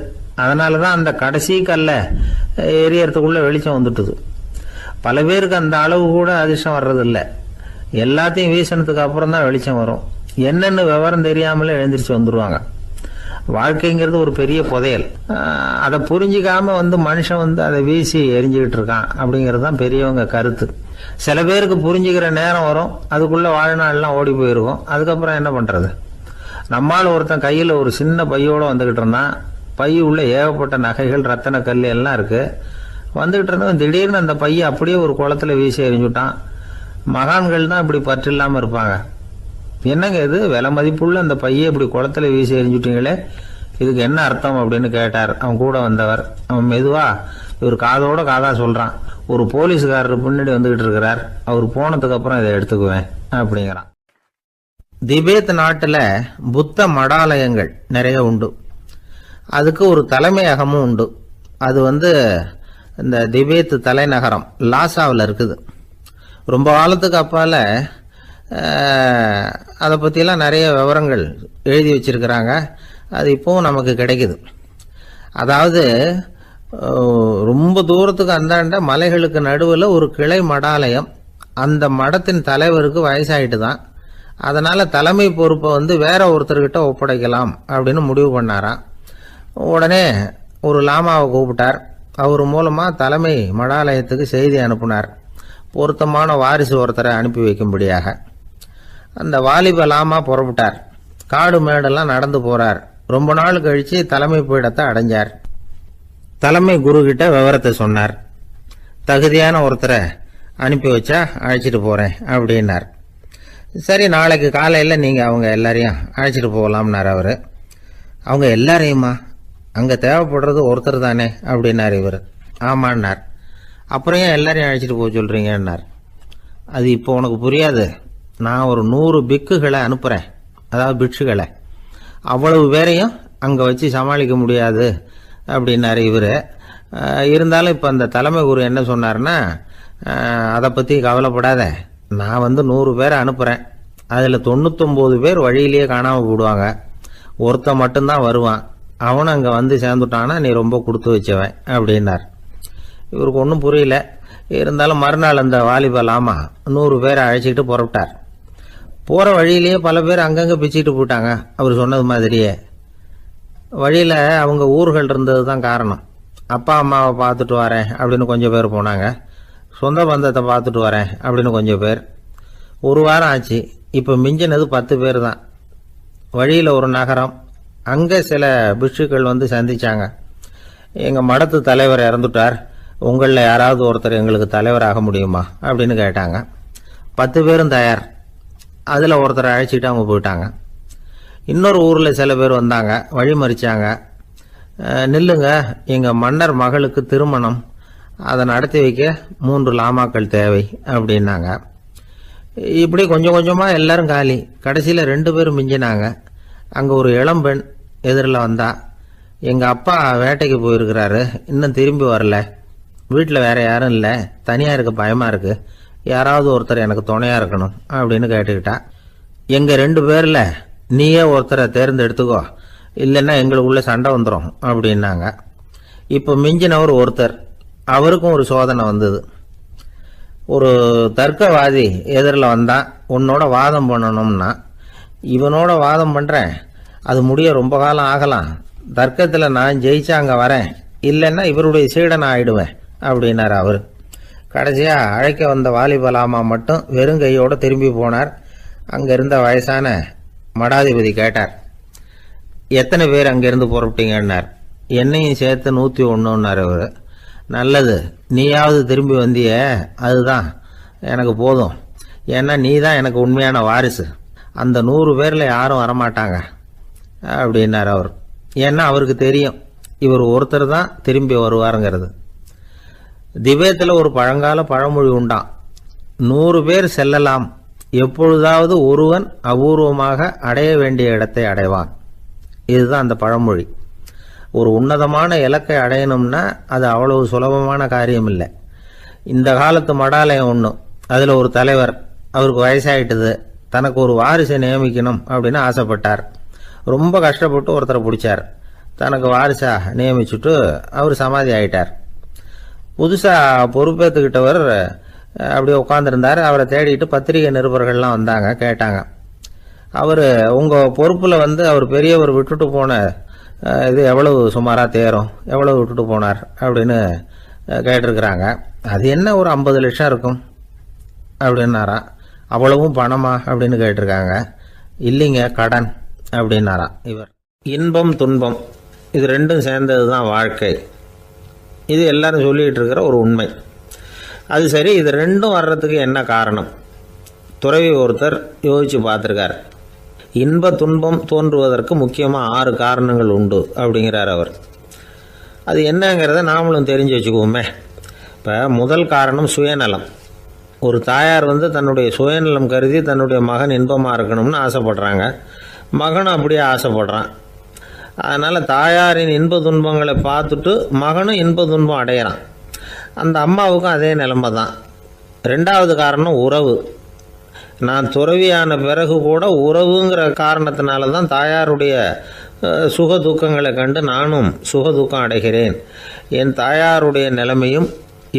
அதனால தான் அந்த கடைசி கல்லை எரியறதுக்குள்ள வெளிச்சம் வந்துட்டுது. பல பேருக்கு அந்த அளவு கூட அதிர்ஷ்டம் வர்றதில்லை. எல்லாத்தையும் வீசினதுக்கு அப்புறம் தான் வெளிச்சம் வரும். என்னென்னு விவரம் தெரியாமலே எழுந்திரிச்சு வந்துடுவாங்க. வாழ்க்கைங்கிறது ஒரு பெரிய புதையல். அதை புரிஞ்சிக்காம மனுஷன் அதை வீசி எரிஞ்சுக்கிட்டு இருக்கான் அப்படிங்கிறது தான் பெரியவங்க கருத்து. சில பேருக்கு புரிஞ்சுக்கிற நேரம் வரும், அதுக்குள்ள வாழ்நாள்லாம் ஓடி போயிருக்கும். அதுக்கப்புறம் என்ன பண்றது? நம்மால் ஒருத்தன் கையில் ஒரு சின்ன பையோட வந்துகிட்டு இருந்தான். பை உள்ள ஏகப்பட்ட நகைகள், ரத்தன கல் எல்லாம் இருக்கு. வந்துகிட்டு இருந்தவன் திடீர்னு அந்த பையை அப்படியே ஒரு குளத்துல வீசி எறிஞ்சுட்டான். மகான்கள் தான் இப்படி பற்று இல்லாம இருப்பாங்க. என்னங்க இது, விலை மதிப்புள்ள அந்த பையை இப்படி குளத்துல வீசி எறிஞ்சுட்டீங்களே, இதுக்கு என்ன அர்த்தம் அப்படின்னு கேட்டார் அவன் கூட வந்தவர். அவன் மெதுவா இவர் காதோட காதா சொல்றான், ஒரு போலீஸ்காரர் பின்னாடி வந்துகிட்டு இருக்கிறார், அவர் போனதுக்கு அப்புறம் இதை எடுத்துக்குவேன் அப்படிங்கிறான். திபேத் நாட்டுல புத்த மடாலயங்கள் நிறைய உண்டு. அதுக்கு ஒரு தலைமையகமும் உண்டு. அது இந்த திபேத் தலைநகரம் லாசாவில் இருக்குது. ரொம்ப காலத்துக்கு அப்பால அதை பற்றிலாம் நிறைய விவரங்கள் எழுதி வச்சிருக்கிறாங்க. அது இப்போவும் நமக்கு கிடைக்குது. அதாவது ரொம்ப தூரத்துக்கு அந்தாண்ட மலைகளுக்கு நடுவில் ஒரு கிளை மடாலயம். அந்த மடத்தின் தலைவருக்கு வயசாயிட்டு தான். அதனால் தலைமை பொறுப்பை வேற ஒருத்தர்கிட்ட ஒப்படைக்கலாம் அப்படின்னு முடிவு பண்ணாராம். உடனே ஒரு லாமாவை கூப்பிட்டார். அவர் மூலமாக தலைமை மடாலயத்துக்கு செய்தி அனுப்புனார், பொருத்தமான வாரிசு ஒருத்தரை அனுப்பி வைக்கும்படியாக. அந்த வாலிப லாமா புறப்பட்டார். காடு மேடெல்லாம் நடந்து போறார். ரொம்ப நாள் கழிச்சு தலைமை பீடத்தை அடைஞ்சார். தலைமை குரு கிட்ட விவரத்தை சொன்னார். தகுதியான ஒருத்தரை அனுப்பி வச்சா அழைச்சிட்டு போறேன் அப்படின்னார். சரி, நாளைக்கு காலையில் நீங்கள் அவங்க எல்லாரையும் அழைச்சிட்டு போகலாம்னார் அவர். அவங்க எல்லாரையுமா? அங்கே தேவைப்படுறது ஒருத்தர் தானே அப்படின்னார் இவர். ஆமான்னார். அப்புறம் ஏன் எல்லாரையும் அழைச்சிட்டு போக சொல்கிறீங்கன்னார். அது இப்போ உனக்கு புரியாது. நான் ஒரு 100 பிக்குகளை அனுப்புகிறேன், அதாவது பிட்சுகளை. அவ்வளவு பேரையும் அங்கே வச்சு சமாளிக்க முடியாது அப்படின்னாரு இவர். இருந்தாலும் இப்போ அந்த தலைமை குரு என்ன சொன்னார்னா, அதை பற்றி கவலைப்படாத, நான் 100 பேரை அனுப்புகிறேன். அதில் 99 பேர் வழியிலேயே காணாமல் போடுவாங்க, ஒருத்தன் மட்டும்தான் வருவான். அவனும் அங்கே சேர்ந்துட்டானா நீ ரொம்ப கொடுத்து வச்சவன் அப்படின்னார். இவருக்கு ஒன்றும் புரியல. இருந்தாலும் மறுநாள் அந்த வாலிப லாமா 100 பேரை அழைச்சிக்கிட்டு புறப்பட்டார். போகிற வழியிலேயே பல பேர் அங்கங்கே பிச்சுக்கிட்டு போயிட்டாங்க. அவர் சொன்னது மாதிரியே வழியில் அவங்க ஊர்கள் இருந்தது தான் காரணம். அப்பா அம்மாவை பார்த்துட்டு வரேன் அப்படின்னு கொஞ்சம் பேர் போனாங்க. சொந்த பந்தத்தை பார்த்துட்டு வரேன் அப்படின்னு கொஞ்சம் பேர். ஒரு வாரம் ஆச்சு. இப்போ மிஞ்சினது 10 பேர் தான். வழியில் ஒரு நகரம். அங்கே சில பிட்சுக்கள் சந்திச்சாங்க. எங்கள் மடத்து தலைவர் இறந்துட்டார், உங்களில் யாராவது ஒருத்தர் எங்களுக்கு தலைவராக முடியுமா அப்படின்னு கேட்டாங்க. 10 பேரும் தயார். அதில் ஒருத்தரை அழைச்சிட்டு அவங்க போயிட்டாங்க. இன்னொரு ஊரில் சில பேர் வந்தாங்க, வழி மறிச்சாங்க. நில்லுங்க, எங்கள் மன்னர் மகளுக்கு திருமணம், அதை நடத்தி வைக்க 3 லாமாக்கள் தேவை அப்படின்னாங்க. இப்படி கொஞ்சம் கொஞ்சமாக எல்லாரும் காலி. கடைசியில் 2 பேரும் மிஞ்சினாங்க. அங்கே ஒரு இளம்பெண் எதிரில் வந்தா. எங்கள் அப்பா வேட்டைக்கு போயிருக்கிறாரு, இன்னும் திரும்பி வரல, வீட்டில் வேற யாரும் இல்லை, தனியாக இருக்க பயமாக இருக்கு, யாராவது ஒருத்தர் எனக்கு துணையாக இருக்கணும் அப்படின்னு கேட்டுக்கிட்டா. எங்கள் 2 பேரில் நீயே ஒருத்தரை தேர்ந்தெடுத்துக்கோ, இல்லைன்னா எங்களுக்குள்ள சண்டை வந்துடும் அப்படின்னாங்க. இப்போ மிஞ்சினவர் ஒருத்தர். அவருக்கும் ஒரு சோதனை வந்தது. ஒரு தர்க்கவாதி எதிரில் வந்தான். உன்னோட வாதம் பண்ணணும்னா. இவனோட வாதம் பண்ணுறேன், அது முடிய ரொம்ப காலம் ஆகலாம், தர்க்கத்தில் நான் ஜெயிச்சா அங்கே வரேன், இல்லைன்னா இவருடைய சீடனை ஆயிடுவேன் அப்படின்னார் அவர். கடைசியாக அழைக்க வந்த வாலிபலாமா மட்டும் வெறுங்கையோடு திரும்பி போனார். அங்கே இருந்த வயசான மடாதிபதி கேட்டார், எத்தனை பேர் அங்கேருந்து புறப்பட்டீங்கன்னார். என்னையும் சேர்த்து 101ன்னார் அவர். நல்லது, நீயாவது திரும்பி வந்திய, அதுதான் எனக்கு போதும். ஏன்னா நீ தான் எனக்கு உண்மையான வாரிசு. அந்த 100 பேரில் யாரும் வரமாட்டாங்க அப்படின்னார் அவர். ஏன்னா அவருக்கு தெரியும் இவர் ஒருத்தர் தான் திரும்பி வருவாருங்கிறது. திபேத்தில் ஒரு பழங்கால பழமொழி உண்டாம், 100 பேர் செல்லலாம், எப்பொழுதாவது ஒருவன் அபூர்வமாக அடைய வேண்டிய இடத்தை அடைவான். இதுதான் அந்த பழமொழி. ஒரு உன்னதமான இலக்கை அடையணும்னா அது அவ்வளவு சுலபமான காரியம் இல்லை. இந்த காலத்து மடாலயம் ஒன்று, அதில் ஒரு தலைவர், அவருக்கு வயசாயிட்டுது, தனக்கு ஒரு வாரிசை நியமிக்கணும் அப்படின்னு ஆசைப்பட்டார். ரொம்ப கஷ்டப்பட்டு ஒருத்தரை பிடிச்சார். தனக்கு வாரிசாக நியமிச்சுட்டு அவர் சமாதி ஆகிட்டார். புதுசாக பொறுப்பேற்றுக்கிட்டவர் அப்படியே உட்காந்துருந்தார். அவரை தேடிட்டு பத்திரிகை நிருபர்கள்லாம் வந்தாங்க, கேட்டாங்க. அவர் உங்கள் பொறுப்பில் அவர் பெரியவர் விட்டுட்டு போன இது எவ்வளவு சுமாராக தேரும், எவ்வளவு விட்டுட்டு போனார் அப்படின்னு கேட்டிருக்கிறாங்க. அது என்ன ஒரு 50 லட்சம் இருக்கும் அப்படின்னாராம். அவ்வளவும் பணமா அப்படின்னு கேட்டிருக்காங்க. இல்லைங்க, கடன் அப்படின்னாராம் இவர். இன்பம் துன்பம் இது ரெண்டும் சேர்ந்தது தான் வாழ்க்கை. இது எல்லாரும் சொல்லிகிட்டு இருக்கிற ஒரு உண்மை. அது சரி, இது ரெண்டும் வர்றதுக்கு என்ன காரணம்? துறவி ஒருத்தர் யோசித்து பார்த்துருக்கார். இன்ப துன்பம் தோன்றுவதற்கு முக்கியமாக 6 காரணங்கள் உண்டு அப்படிங்கிறார் அவர். அது என்னங்கிறத நாமளும் தெரிஞ்சு வச்சுக்குவோமே. இப்போ முதல் காரணம் சுயநலம். ஒரு தாயார் தன்னுடைய சுயநலம் கருதி தன்னுடைய மகன் இன்பமாக இருக்கணும்னு ஆசைப்படுறாங்க. மகனும் அப்படியே ஆசைப்படுறான். அதனால் தாயாரின் இன்ப துன்பங்களை பார்த்துட்டு மகனும் இன்ப துன்பம் அடையிறான். அந்த அம்மாவுக்கும் அதே நிலைமை தான். ரெண்டாவது காரணம் உறவு. நான் துறவியான பிறகு கூட உறவுங்கிற காரணத்தினால தான் தாயாருடைய சுக துக்கங்களை கண்டு நானும் சுக துக்கம் அடைகிறேன். என் தாயாருடைய நிலைமையும்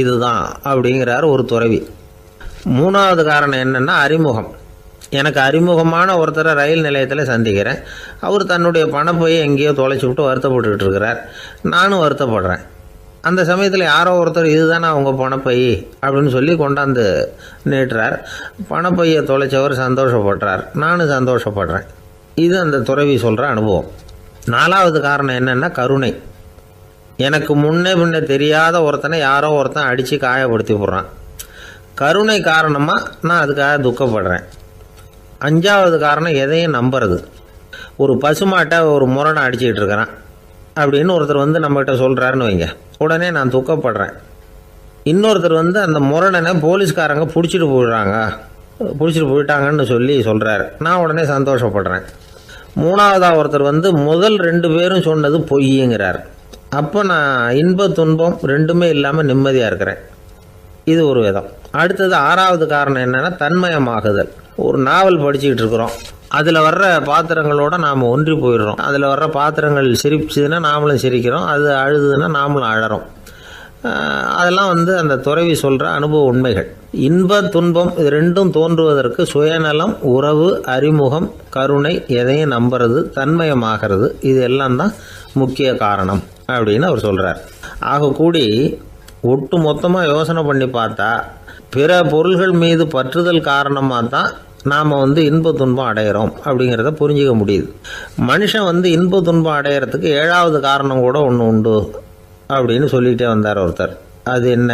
இதுதான் அப்படிங்கிறார் ஒரு துறவி. மூணாவது காரணம் என்னென்னா அறிமுகம். எனக்கு அறிமுகமான ஒருத்தரை ரயில் நிலையத்தில் சந்திக்கிறேன். அவர் தன்னுடைய பணப்பையை எங்கேயோ தொலைச்சி விட்டு வருத்தப்பட்டுக்கிட்டு இருக்கிறார். நானும் வருத்தப்படுறேன். அந்த சமயத்தில் யாரோ ஒருத்தர் இதுதானே அவங்க பணப்பை அப்படின்னு சொல்லி கொண்டாந்து நீட்டுறார். பணப்பையை தொலைச்சவர் சந்தோஷப்படுறார், நானும் சந்தோஷப்படுறேன். இது அந்த துறவி சொல்கிற அனுபவம். நாலாவது காரணம் என்னென்னா கருணை. எனக்கு முன்னே தெரியாத ஒருத்தனை யாரோ ஒருத்தன் அடித்து காயப்படுத்தி போடுறான். கருணை காரணமாக நான் அதுக்காக துக்கப்படுறேன். அஞ்சாவது காரணம் எதையும் நம்புறது. ஒரு பசுமாட்டை ஒரு முரணை அடிச்சுக்கிட்டு இருக்கிறான் அப்படின்னு ஒருத்தர் நம்மகிட்ட சொல்கிறாருன்னு வைங்க, உடனே நான் துக்கப்படுறேன். இன்னொருத்தர் அந்த முரணனை போலீஸ்காரங்க பிடிச்சிட்டு போயிட்டாங்கன்னு சொல்கிறார். நான் உடனே சந்தோஷப்படுறேன். மூணாவதாக ஒருத்தர் முதல் 2 பேரும் சொன்னது பொய்யுங்கிறார். அப்போ நான் இன்ப துன்பம் ரெண்டுமே இல்லாமல் நிம்மதியாக இருக்கிறேன். இது ஒரு விதம். அடுத்தது 6வது காரணம் என்னென்னா தன்மயமாகுதல். ஒரு நாவல் படிச்சுக்கிட்டு இருக்கிறோம், அதில் வர்ற பாத்திரங்களோட நாம் ஒன்றி போயிடுறோம். அதில் வர்ற பாத்திரங்கள் சிரிச்சுதுன்னா நாமளும் சிரிக்கிறோம், அது அழுதுன்னா நாமளும் அழறோம். அதெல்லாம் அந்த துறவி சொல்கிற அனுபவ உண்மைகள். இன்ப துன்பம் இது ரெண்டும் தோன்றுவதற்கு சுயநலம், உறவு, அறிமுகம், கருணை, எதையும் நம்புறது, தன்மயமாகிறது, இது எல்லாம் தான் முக்கிய காரணம் அப்படின்னு அவர் சொல்கிறார். ஆகக்கூடி ஒட்டு மொத்தமாக யோசனை பண்ணி பார்த்தா பிற பொருள்கள் மீது பற்றுதல் காரணமாக தான் நாம் இன்ப துன்பம் அடைகிறோம் அப்படிங்கிறத புரிஞ்சிக்க முடியுது. மனுஷன் இன்ப துன்பம் அடைகிறதுக்கு 7வது காரணம் கூட ஒன்று உண்டு அப்படின்னு சொல்லிகிட்டே வந்தார் ஒருத்தர். அது என்ன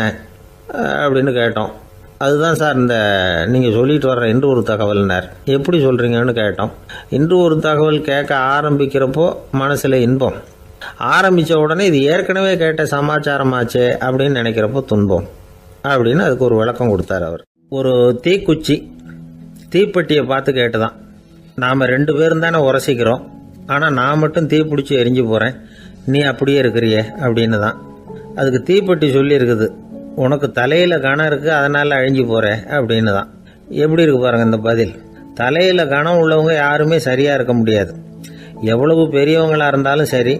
அப்படின்னு கேட்டோம். அதுதான் சார் இந்த நீங்கள் சொல்லிட்டு வர்ற இன்று ஒரு தகவல்னார். எப்படி சொல்கிறீங்கன்னு கேட்டோம். இன்று ஒரு தகவல் கேட்க ஆரம்பிக்கிறப்போ மனசில் இன்பம், ஆரம்பித்த உடனே இது ஏற்கனவே கேட்ட சமாச்சாரமாச்சே அப்படின்னு நினைக்கிறப்போ துன்பம் அப்படின்னு அதுக்கு ஒரு விளக்கம் கொடுத்தார் அவர். ஒரு தீக்குச்சி தீப்பெட்டியை பார்த்து கேட்டுதான், நாம் 2 பேரும் தானே உரசிக்கிறோம், ஆனால் நான் மட்டும் தீ பிடிச்சி எரிஞ்சு போகிறேன், நீ அப்படியே இருக்கிறியே அப்படின்னு தான். அதுக்கு தீப்பெட்டி சொல்லியிருக்குது, உனக்கு தலையில் கணம் இருக்குது அதனால் அழிஞ்சு போகிற அப்படின்னு தான். எப்படி இருக்கு பாருங்கள் இந்த பதில். தலையில் கணம் உள்ளவங்க யாருமே சரியாக இருக்க முடியாது. எவ்வளவு பெரியவங்களாக இருந்தாலும் சரி,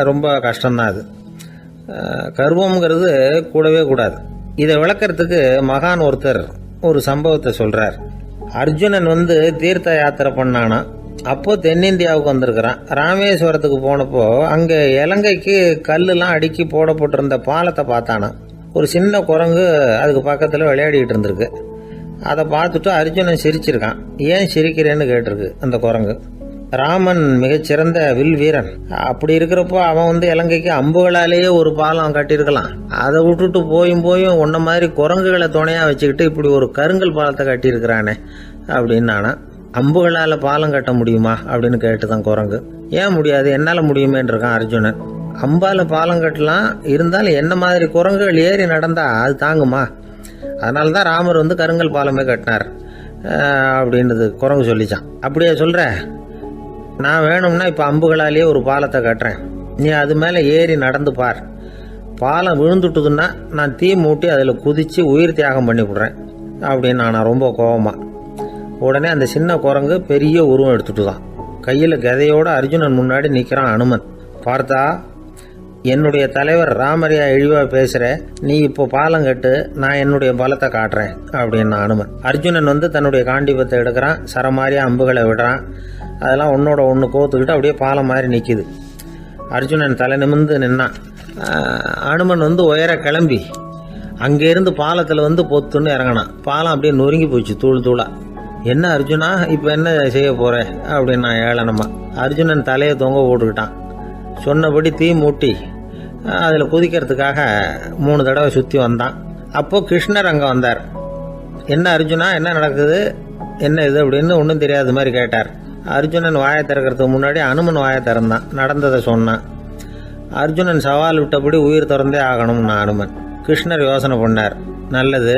ரொம்ப கஷ்டம்தான் அது. கர்வம்ங்கிறது கூடவே கூடாது. இதை விளக்கிறதுக்கு மகான் ஒருத்தர் ஒரு சம்பவத்தை சொல்கிறார். அர்ஜுனன் தீர்த்த யாத்திரை பண்ணானா. அப்போ தென்னிந்தியாவுக்கு வந்திருக்கிறான். ராமேஸ்வரத்துக்கு போனப்போ அங்கே இலங்கைக்கு கல்லுலாம் அடுக்கி போடப்பட்டிருந்த பாலத்தை பார்த்தானா. ஒரு சின்ன குரங்கு அதுக்கு பக்கத்தில் விளையாடிக்கிட்டு இருந்திருக்கு. அதை பார்த்துட்டு அர்ஜுனன் சிரிச்சிருக்கான். ஏன் சிரிக்கிறேன்னு கேட்டிருக்கு அந்த குரங்கு. ராமன் மிகச்சிறந்த வில் வீரன். அப்படி இருக்கிறப்போ அவன் இலங்கைக்கு அம்புகளாலேயே ஒரு பாலம் கட்டியிருக்கலாம். அதை விட்டுட்டு போயும் உன்ன மாதிரி குரங்குகளை துணையாக வச்சுக்கிட்டு இப்படி ஒரு கருங்கல் பாலத்தை கட்டியிருக்கிறானே அப்படின்னு நானா. அம்புகளால் பாலம் கட்ட முடியுமா அப்படின்னு கேட்டுதான் குரங்கு. ஏன் முடியாது, என்னால் முடியுமேன்னு இருக்கான் அர்ஜுனன். அம்பால் பாலம் கட்டலாம், இருந்தாலும் என்ன மாதிரி குரங்குகள் ஏறி நடந்தா அது தாங்குமா? அதனால தான் ராமர் கருங்கல் பாலமே கட்டினார் அப்படின்றது குரங்கு சொல்லிச்சான். அப்படியே சொல்கிற, நான் வேணும்னா இப்போ அம்புகளாலேயே ஒரு பாலத்தை கட்டுறேன், நீ அது மேலே ஏறி நடந்து பார். பாலம் விழுந்துட்டுதுன்னா நான் தீ மூட்டி அதில் குதித்து உயிர் தியாகம் பண்ணி விடுறேன் அப்படின்னு நான் ரொம்ப கோபமாக. உடனே அந்த சின்ன குரங்கு பெரிய உருவம் எடுத்துட்டு தான் கையில் கதையோடு அர்ஜுனன் முன்னாடி நிற்கிறான் அனுமன். பார்த்தா, என்னுடைய தலைவர் ராமரியா இழிவாக பேசுகிற, நீ இப்போ பாலம் கட்டு, நான் என்னுடைய பலத்தை காட்டுறேன் அப்படின்னா அனுமன். அர்ஜுனன் தன்னுடைய காண்டிபத்தை எடுக்கிறான், சரமாரியாக அம்புகளை விடுறான். அதெல்லாம் ஒன்றோட ஒன்று கோத்துக்கிட்டு அப்படியே பாலம் மாதிரி நிற்கிது. அர்ஜுனன் தலை நிமிர்ந்து நின்னான். அனுமன் உயர கிளம்பி அங்கேருந்து பாலத்தில் பொத்துன்னு இறங்கினான். பாலம் அப்படியே நொறுங்கி போச்சு தூள் தூளா. என்ன அர்ஜுனா, இப்போ என்ன செய்ய போகிற அப்படின்னா ஏளனமா. அர்ஜுனன் தலையை தொங்க போட்டுக்கிட்டான். சொன்னபடி தீ மூட்டி அதில் குதிக்கிறதுக்காக 3 தடவை சுற்றி வந்தான். அப்போது கிருஷ்ணர் அங்கே வந்தார். என்ன அர்ஜுனா, என்ன நடக்குது, என்ன இது அப்படின்னு ஒன்றும் தெரியாத மாதிரி கேட்டார். அர்ஜுனன் வாயை திறக்கிறதுக்கு முன்னாடி அனுமன் வாயை திறந்தான், நடந்ததை சொன்னான். அர்ஜுனன் சவால் விட்டபடி உயிர் திறந்தே ஆகணும்னா அனுமன். கிருஷ்ணர் யோசனை பண்ணார். நல்லது,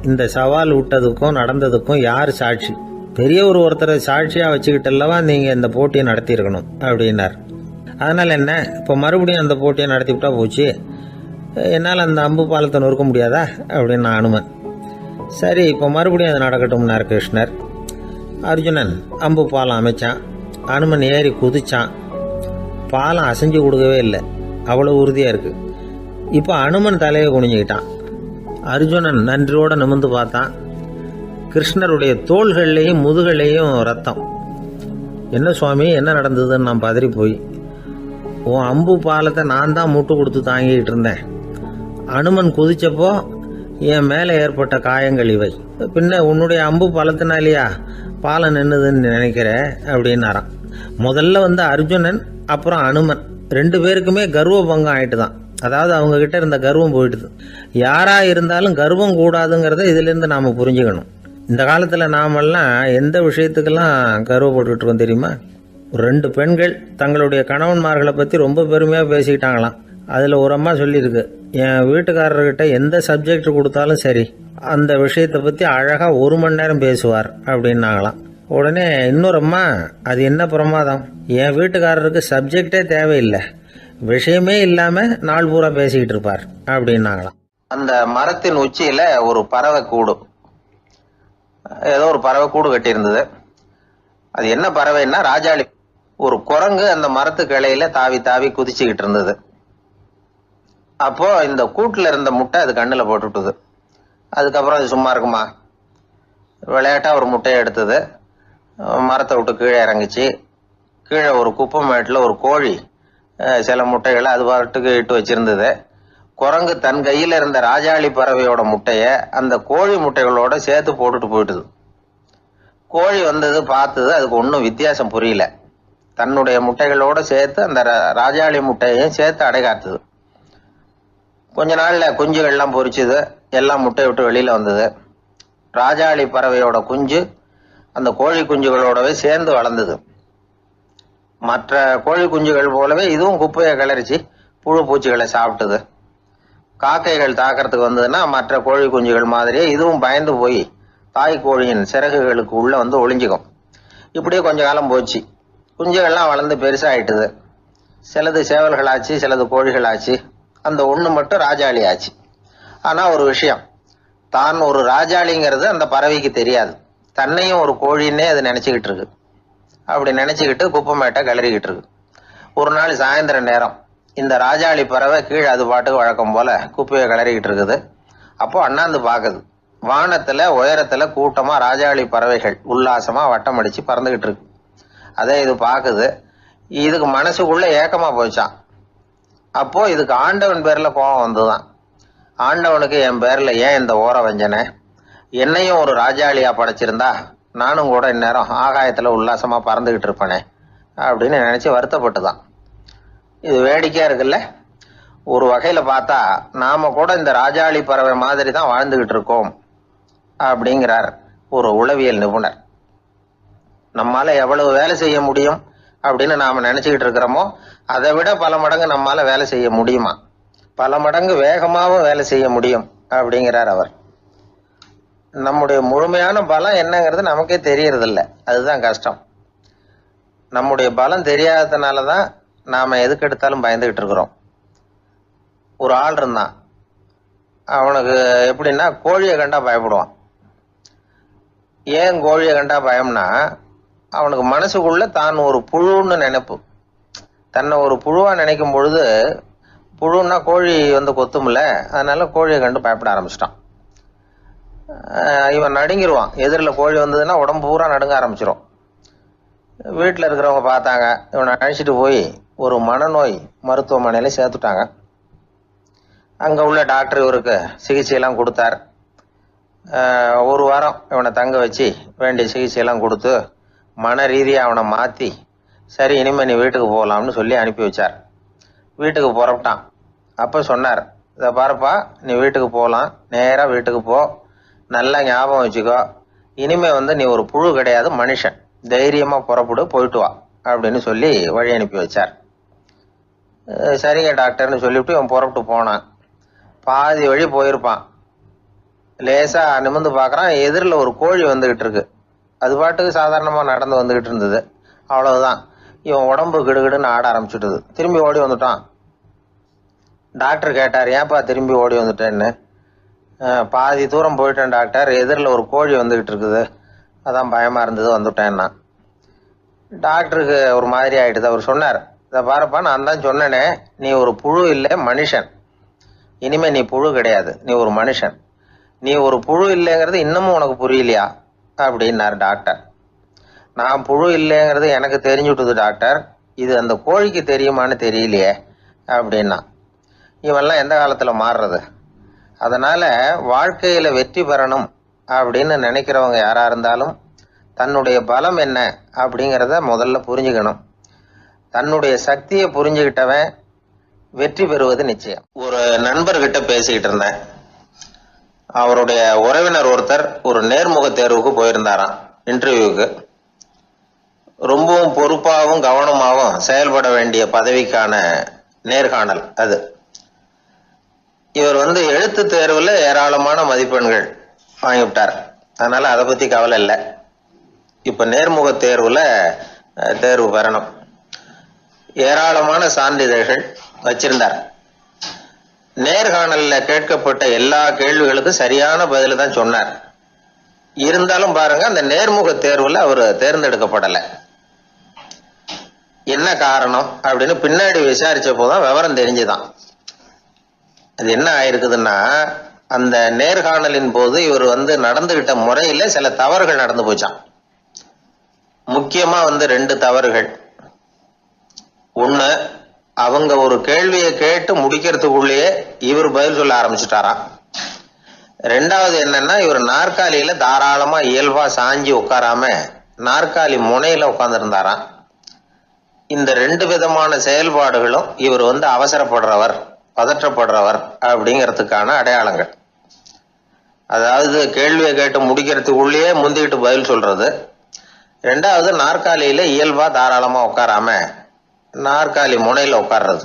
இந்த சவால் விட்டதுக்கும் நடந்ததுக்கும் யார் சாட்சி? பெரியவர் ஒருத்தரை சாட்சியாக வச்சுக்கிட்டல்லவா நீங்கள் இந்த போட்டியை நடத்தியிருக்கணும் அப்படின்னார். அதனால் என்ன, இப்போ மறுபடியும் அந்த போட்டியை நடத்திவிட்டா போச்சு, என்னால் அந்த அம்பு பாலத்தை நொறுக்க முடியாதா அப்படின்னா அனுமன். சரி, இப்போ மறுபடியும் அது நடக்கட்டும்னார் கிருஷ்ணர். அர்ஜுனன் அம்பு பாலம் அமைச்சான். அனுமன் ஏறி குதிச்சான். பாலம் அசைஞ்சு கொடுக்கவே இல்லை, அவ்வளோ உறுதியாக இருக்குது. இப்போ அனுமன் தலையை குனிஞ்சுக்கிட்டான். அர்ஜுனன் நன்றியோடு நிமிர்ந்து பார்த்தான். கிருஷ்ணருடைய தோள்கள்லேயும் முதுகள்லேயும் ரத்தம். என்ன சுவாமி, என்ன நடந்ததுன்னு நான் பதறி போய், உன் அம்பு பாலத்தை நான் தான் முட்டு கொடுத்து தாங்கிக்கிட்டு இருந்தேன். அனுமன் குதிச்சப்போ என் மேலே ஏற்பட்ட காயங்கள் இவை. பின்ன உன்னுடைய அம்பு பாலத்தினாலேயா பாலம் நின்றுதுன்னு நினைக்கிற அப்படின்னாரான். முதல்ல அர்ஜுனன், அப்புறம் அனுமன் 2 பேருக்குமே கர்வ பங்கம் ஆயிட்டு தான். அதாவது அவங்க கிட்ட இருந்த கர்வம் போயிட்டுது. யாரா இருந்தாலும் கர்வம் கூடாதுங்கிறத இதிலிருந்து நாம புரிஞ்சுக்கணும். இந்த காலத்துல நாமெல்லாம் எந்த விஷயத்துக்கெல்லாம் கர்வப்பட்டுக்கிட்டு இருக்கோம் தெரியுமா? 2 பெண்கள் தங்களுடைய கணவன்மார்களை பத்தி ரொம்ப பெருமையா பேசிக்கிட்டாங்களாம். அதுல ஒரு அம்மா சொல்லியிருக்கு, என் வீட்டுக்காரர்கிட்ட எந்த சப்ஜெக்ட் கொடுத்தாலும் சரி, அந்த விஷயத்தை பத்தி அழகா 1 மணி நேரம் பேசுவார் அப்படின்னாங்களாம். உடனே இன்னொரு அம்மா, அது என்ன பிரமாதம், என் வீட்டுக்காரருக்கு சப்ஜெக்டே தேவையில்லை, விஷயமே இல்லாம நாள் பூரா பேசிக்கிட்டு இருப்பார் அப்படின்னாங்களாம். அந்த மரத்தின் உச்சியில ஒரு பறவை கூடு, ஏதோ ஒரு பறவை கூடு கட்டி இருந்தது. அது என்ன பறவைன்னா ராஜாளி. ஒரு குரங்கு அந்த மரத்து கிளையில தாவி தாவி குதிச்சுக்கிட்டு இருந்தது. அப்போ இந்த கூட்டுல இருந்த முட்டை அது கண்ணுல போட்டுட்டுது. அதுக்கப்புறம் அது சும்மா இருக்குமா, விளையாட்டா ஒரு முட்டையை எடுத்தது, மரத்தை விட்டு கீழே இறங்குச்சு. கீழே ஒரு குப்பை மேட்டில் ஒரு கோழி சில முட்டைகளை அது பாட்டுக்கு இட்டு வச்சிருந்தது. குரங்கு தன் கையில இருந்த ராஜாளி பறவையோட முட்டைய அந்த கோழி முட்டைகளோட சேர்த்து போட்டுட்டு போயிட்டுது. கோழி வந்தது, பார்த்தது, அதுக்கு ஒன்றும் வித்தியாசம் புரியல. தன்னுடைய முட்டைகளோட சேர்த்து அந்த ராஜாளி முட்டையையும் சேர்த்து அடைகாத்துது. கொஞ்ச நாள்ல குஞ்சுகள்லாம் பொரிச்சுது, எல்லாம் முட்டையை விட்டு வெளியில வந்தது. ராஜாளி பறவையோட குஞ்சு அந்த கோழி குஞ்சுகளோடவே சேர்ந்து வளர்ந்தது. மற்ற கோழி குஞ்சுகள் போலவே இதுவும் குப்பையை கிளறிச்சு புழு பூச்சிகளை சாப்பிட்டுது. காக்கைகள் தாக்கிறதுக்கு வந்ததுன்னா மற்ற கோழி குஞ்சுகள் மாதிரியே இதுவும் பயந்து போய் தாய் கோழியின் சிறகுகளுக்கு உள்ள ஒளிஞ்சுக்கும். இப்படியே கொஞ்ச காலம் போச்சு. குஞ்சுகள்லாம் வளர்ந்து பெருசாயிட்டுது. சிலது சேவல்களாச்சு, சிலது கோழிகளாச்சு. அந்த ஒண்ணு மட்டும் ராஜாளி ஆச்சு. ஆனா ஒரு விஷயம், தான் ஒரு ராஜாளிங்கிறது அந்த பறவைக்கு தெரியாது. தன்னையும் ஒரு கோழின்னே அது நினைச்சுக்கிட்டு இருக்கு. அப்படி நினைச்சுக்கிட்டு குப்பை மேட்டை கிளறிக்கிட்டு இருக்கு. ஒரு நாள் சாயந்தர நேரம் இந்த ராஜாளி பறவை கீழே அது பாட்டுக்கு வழக்கம் போல குப்பையை கிளறிக்கிட்டு இருக்குது. அப்போ அண்ணாந்து பாக்குது. வானத்துல உயரத்துல கூட்டமா ராஜாளி பறவைகள் உல்லாசமா வட்டம் அடிச்சு பறந்துகிட்டு இருக்கு. அதே இது பாக்குது. இதுக்கு மனசுக்குள்ள ஏக்கமா போச்சான். அப்போ இதுக்கு ஆண்டவன் பேர்ல கோபம் வந்துதான். ஆண்டவனுக்கு என் பேர்ல ஏன் இந்த ஓர வஞ்சனை, என்னையும் ஒரு ராஜாளியா படைச்சிருந்தா நானும் கூட இந்நேரம் ஆகாயத்துல உல்லாசமா பறந்துகிட்டு இருப்பேனே அப்படின்னு நினைச்சு வருத்தப்பட்டுதான். இது வேடிக்கையா இருக்குல்ல. ஒரு வகையில பார்த்தா நாம கூட இந்த ராஜாளி பறவை மாதிரி தான் வாழ்ந்துகிட்டு இருக்கோம் அப்படிங்கிறார் ஒரு உளவியல் நிபுணர். நம்மால எவ்வளவு வேலை செய்ய முடியும் அப்படின்னு நாம நினைச்சுக்கிட்டு இருக்கிறோமோ அதை விட பல மடங்கு நம்மால வேலை செய்ய முடியுமா, பல மடங்கு வேகமாவும் வேலை செய்ய முடியும் அப்படிங்கிறார் அவர். நம்முடைய முழுமையான பலம் என்னங்கிறது நமக்கே தெரியறது இல்லை, அதுதான் கஷ்டம். நம்முடைய பலம் தெரியாததுனாலதான் நாம எதுக்கு எடுத்தாலும் பயந்துகிட்டு இருக்கிறோம். ஒரு ஆள் இருந்தான், அவனுக்கு எப்படின்னா கோழியை கண்டா பயப்படுவான். ஏன் கோழியை கண்டா பயம்னா, அவனுக்கு மனசுக்குள்ள தான் ஒரு புழுன்னு நினைப்பு. தன்னை ஒரு புழுவா நினைக்கும் பொழுது, புழுன்னா கோழி வந்து கொத்தும்ல, அதனால கோழியை கண்டு பயப்பட ஆரம்பிச்சிட்டான். இவன் நடுங்கிடுவான். எதிரில் கோழி வந்ததுன்னா உடம்பு பூரா நடுங்க ஆரம்பிச்சிடும். வீட்டில் இருக்கிறவங்க பார்த்தாங்க. இவனை அழைச்சிட்டு போய் ஒரு மனநோய் மருத்துவமனையில சேர்த்துட்டாங்க. அங்கே உள்ள டாக்டர் இவருக்கு சிகிச்சையெல்லாம் கொடுத்தார். ஒரு வாரம் இவனை தங்க வச்சு வேண்டிய சிகிச்சையெல்லாம் கொடுத்து மன ரீதியாக அவனை மாற்றி, சரி இனிமேல் நீ வீட்டுக்கு போகலாம்னு சொல்லி அனுப்பி வச்சார். வீட்டுக்கு புறப்பட்டான். அப்போ சொன்னார், இதை பாருப்பா, நீ வீட்டுக்கு போகலாம், நேராக வீட்டுக்கு போ, நல்லா ஞாபகம் வச்சுக்கோ, இனிமே வந்து நீ ஒரு புழு கிடையாது, மனுஷன், தைரியமாக புறப்படு, போயிட்டு வா அப்படின்னு சொல்லி வழி அனுப்பி வச்சார். சரிங்க டாக்டர்னு சொல்லிவிட்டு இவன் புறப்பட்டு போனான். பாதி வழி போயிருப்பான். லேசா நிமிர்ந்து பார்க்குறான், எதிரில் ஒரு கோழி வந்துகிட்டு இருக்கு. அது பாட்டுக்கு சாதாரணமாக நடந்து வந்துகிட்டு இருந்தது. அவ்வளவுதான், இவன் உடம்பு கிடுகிடுன்னு ஆட ஆரம்பிச்சுட்டுது. திரும்பி ஓடி வந்துட்டான். டாக்டர் கேட்டார், ஏன்ப்பா திரும்பி ஓடி வந்துட்டேன்னு. பாதி தூரம் போயிட்டேன் டாக்டர், எதிரில் ஒரு கோழி வந்துகிட்டு இருக்குது, அதான் பயமா இருந்தது, வந்துட்டேன்னா. டாக்டருக்கு ஒரு மாதிரி ஆயிடுது. அவர் சொன்னார், இதை பாருப்பா, நான் தான் சொன்னேனே, நீ ஒரு புழு இல்லை, மனுஷன். இனிமே நீ புழு கிடையாது, நீ ஒரு மனுஷன். நீ ஒரு புழு இல்லைங்கிறது இன்னமும் உனக்கு புரியலையா அப்படின்னார் டாக்டர். நான் புழு இல்லைங்கிறது எனக்கு தெரிஞ்சுட்டுது டாக்டர், இது அந்த கோழிக்கு தெரியுமான்னு தெரியலையே அப்படின்னா. இவெல்லாம் எந்த காலத்துல மாறுறது? அதனால வாழ்க்கையில வெற்றி பெறணும் அப்படின்னு நினைக்கிறவங்க யாரா இருந்தாலும் தன்னுடைய பலம் என்ன அப்படிங்கிறத முதல்ல புரிஞ்சுக்கணும். தன்னுடைய சக்தியை புரிஞ்சுக்கிட்டவன் வெற்றி பெறுவது நிச்சயம். ஒரு நண்பர்கிட்ட பேசிக்கிட்டு இருந்தேன். அவருடைய உறவினர் ஒருத்தர் ஒரு நேர்முக தேர்வுக்கு போயிருந்தாராம், இன்டர்வியூக்கு. ரொம்பவும் பொறுப்பாகவும் கவனமாகவும் செயல்பட வேண்டிய பதவிக்கான நேர்காணல் அது. இவர் வந்து எழுத்து தேர்வுல ஏராளமான மதிப்பெண்கள் வாங்கிவிட்டார். அதனால அதை பத்தி கவலை இல்லை. இப்ப நேர்முக தேர்வுல தேர்வு பெறணும். ஏராளமான சான்றிதழ்கள் வச்சிருந்தார். நேர்காணல்ல கேட்கப்பட்ட எல்லா கேள்விகளுக்கும் சரியான பதில தான் சொன்னார். இருந்தாலும் பாருங்க, அந்த நேர்முக தேர்வுல அவர் தேர்ந்தெடுக்கப்படலை. என்ன காரணம் அப்படின்னு பின்னாடி விசாரிச்ச போதான் விவரம் தெரிஞ்சுதான். அது என்ன ஆயிருக்குதுன்னா, அந்த நேர்காணலின் போது இவர் வந்து நடந்துகிட்ட முறையில சில தவறுகள் நடந்து போச்சான். முக்கியமா வந்து 2 தவறுகள். ஒண்ணு, அவங்க ஒரு கேள்வியை கேட்டு முடிக்கிறதுக்குள்ளேயே இவர் பதில் சொல்ல ஆரம்பிச்சுட்டாராம். 2வது என்னன்னா, இவர் நாற்காலியில தாராளமா இயல்பா சாஞ்சி உட்காராம நாற்காலி முனையில உட்கார்ந்துருந்தாராம். இந்த 2 விதமான செயல்பாடுகளும் இவர் வந்து அவசரப்படுறவர், பதற்றப்படுறவர் அப்படிங்கிறதுக்கான அடையாளங்கள். அதாவது கேள்வியை கேட்டு முடிக்கிறதுக்குள்ளேயே முந்திக்கிட்டு பதில் சொல்றது. 2வது, நாற்காலியில இயல்பா தாராளமா உட்காராம நாற்காலி முனையில உட்கார்றது.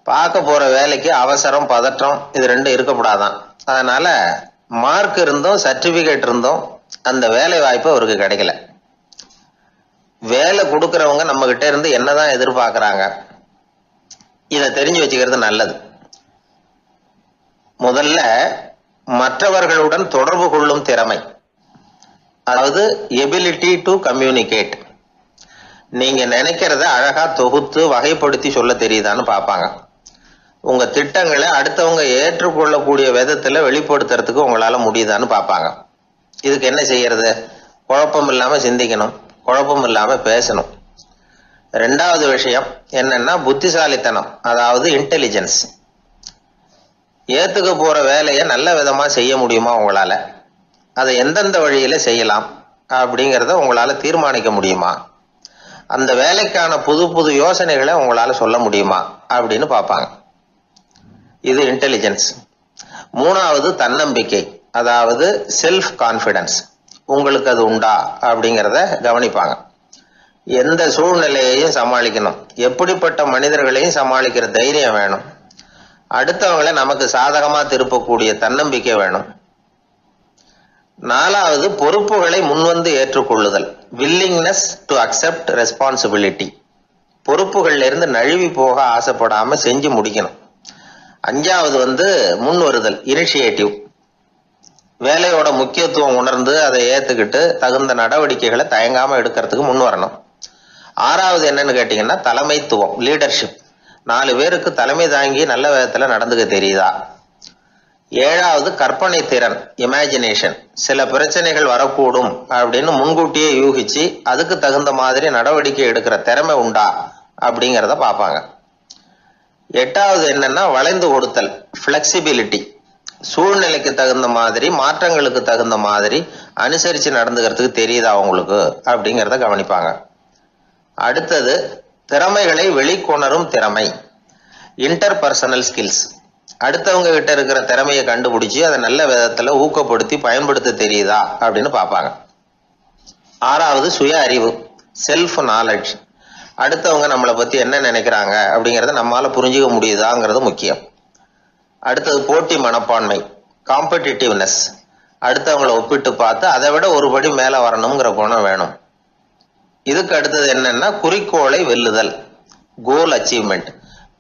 பார்க்க போற வேலைக்கு அவசரம், பதற்றம் இது 2 இருக்கக்கூடாதான். அதனால மார்க் இருந்தும் சர்டிபிகேட் இருந்தும் அந்த வேலை வாய்ப்பு அவருக்கு கிடைக்கல. வேலை கொடுக்கறவங்க நம்ம கிட்ட இருந்து என்னதான் எதிர்பார்க்கறாங்க, இதை தெரிஞ்சு வச்சுக்கிறது நல்லது. முதல்ல மற்றவர்களுடன் தொடர்பு கொள்ளும் திறமை, அதாவது எபிலிட்டி டு கம்யூனிகேட். நீங்க நினைக்கிறத அழகா தொகுத்து வகைப்படுத்தி சொல்ல தெரியுதான்னு பார்ப்பாங்க. உங்க திட்டங்களை அடுத்தவங்க ஏற்றுக்கொள்ளக்கூடிய விதத்துல வெளிப்படுத்துறதுக்கு உங்களால முடியுதான்னு பார்ப்பாங்க. இதுக்கு என்ன செய்யறது? குழப்பம் இல்லாம சிந்திக்கணும், குழப்பம் இல்லாம பேசணும். 2வது விஷயம் என்னன்னா புத்திசாலித்தனம், அதாவது இன்டெலிஜென்ஸ். ஏத்துக்க போற வேலையை நல்ல விதமா செய்ய முடியுமா உங்களால? அதை எந்தெந்த வழியில செய்யலாம் அப்படிங்கிறத உங்களால தீர்மானிக்க முடியுமா? அந்த வேலைக்கான புது புது யோசனைகளை உங்களால சொல்ல முடியுமா அப்படின்னு பார்ப்பாங்க. இது இன்டெலிஜென்ஸ். 3வது தன்னம்பிக்கை, அதாவது செல்ஃப் கான்பிடன்ஸ். உங்களுக்கு அது உண்டா அப்படிங்கிறத கவனிப்பாங்க. எந்த சூழ்நிலையையும் சமாளிக்கணும், எப்படிப்பட்ட மனிதர்களையும் சமாளிக்கிற தைரியம் வேணும், அடுத்தவங்களை நமக்கு சாதகமா திருப்பக்கூடிய தன்னம்பிக்கை வேணும். 4வது பொறுப்புகளை முன்வந்து ஏற்றுக்கொள்ளுதல், வில்லிங்னஸ் டு அக்செப்ட் ரெஸ்பான்சிபிலிட்டி. பொறுப்புகள்ல இருந்து நழுவி போக ஆசைப்படாம செஞ்சு முடிக்கணும். 5வது வந்து முன் வருதல், இனிஷியேட்டிவ். வேலையோட முக்கியத்துவம் உணர்ந்து அதை ஏத்துக்கிட்டு தகுந்த நடவடிக்கைகளை தயங்காம எடுக்கிறதுக்கு முன் வரணும். 6வது என்னன்னு கேட்டீங்கன்னா தலைமைத்துவம், லீடர்ஷிப். 4 பேருக்கு தலைமை தாங்கி நல்ல விதத்துல நடந்துக்க தெரியுதா. 7வது கற்பனை திறன், இமேஜினேஷன். சில பிரச்சனைகள் வரக்கூடும் அப்படின்னு முன்கூட்டியே யூகிச்சு அதுக்கு தகுந்த மாதிரி நடவடிக்கை எடுக்கிற திறமை உண்டா அப்படிங்கிறத பார்ப்பாங்க. 8வது என்னன்னா வளைந்து கொடுத்தல், பிளெக்சிபிலிட்டி. சூழ்நிலைக்கு தகுந்த மாதிரி, மாற்றங்களுக்கு தகுந்த மாதிரி அனுசரிச்சு நடந்துக்கிறதுக்கு தெரியுதா அவங்களுக்கு அப்படிங்கிறத கவனிப்பாங்க. அடுத்தது திறமைகளை வெளிக்கொணரும் திறமை, இன்டர்பர்சனல் ஸ்கில்ஸ். அடுத்தவங்க கிட்ட இருக்கிற திறமையை கண்டுபிடிச்சு அதை நல்ல விதத்துல ஊக்கப்படுத்தி பயன்படுத்த தெரியுதா அப்படின்னு பார்ப்பாங்க. 6வது சுய அறிவு, செல்ஃப் நாலேஜ். அடுத்தவங்க நம்மளை பத்தி என்ன நினைக்கிறாங்க அப்படிங்கறத நம்மளால புரிஞ்சுக்க முடியுதாங்கிறது முக்கியம். அடுத்தது போட்டி மனப்பான்மை, காம்படிட்டிவ்னஸ். அடுத்தவங்களை ஒப்பிட்டு பார்த்து அதை விட ஒரு படி மேல வரணுங்கிற குணம் வேணும். இதுக்கு அடுத்தது என்னன்னா குறிக்கோளை வெல்லுதல், கோல் அச்சீவ்மெண்ட்.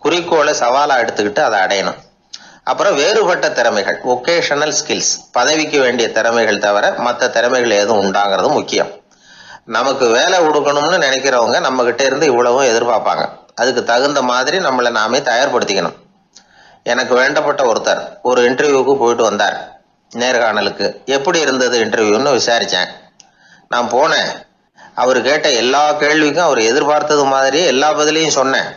குறிக்கோளை சவாலா எடுத்துக்கிட்டு அதை அடையணும். அப்புறம் வேறுபட்ட திறமைகள், ஒகேஷனல் ஸ்கில்ஸ். பதவிக்கு வேண்டிய திறமைகள் தவிர மற்ற திறமைகள் எதுவும் உண்டாங்கிறது முக்கியம். நமக்கு வேலை கொடுக்கணும்னு நினைக்கிறவங்க நம்ம கிட்ட இருந்து இவ்வளவும் எதிர்பார்ப்பாங்க. அதுக்கு தகுந்த மாதிரி நம்மளை நாமே தயார்படுத்திக்கணும். எனக்கு வேண்டப்பட்ட ஒருத்தர் ஒரு இன்டர்வியூக்கு போயிட்டு வந்தார், நேர்காணலுக்கு. எப்படி இருந்தது இன்டர்வியூன்னு விசாரிச்சேன். நான் போனேன். அவர் கேட்ட எல்லா கேள்விக்கும் அவர் எதிர்பார்த்தது மாதிரியே எல்லா பதிலையும் சொன்னேன்.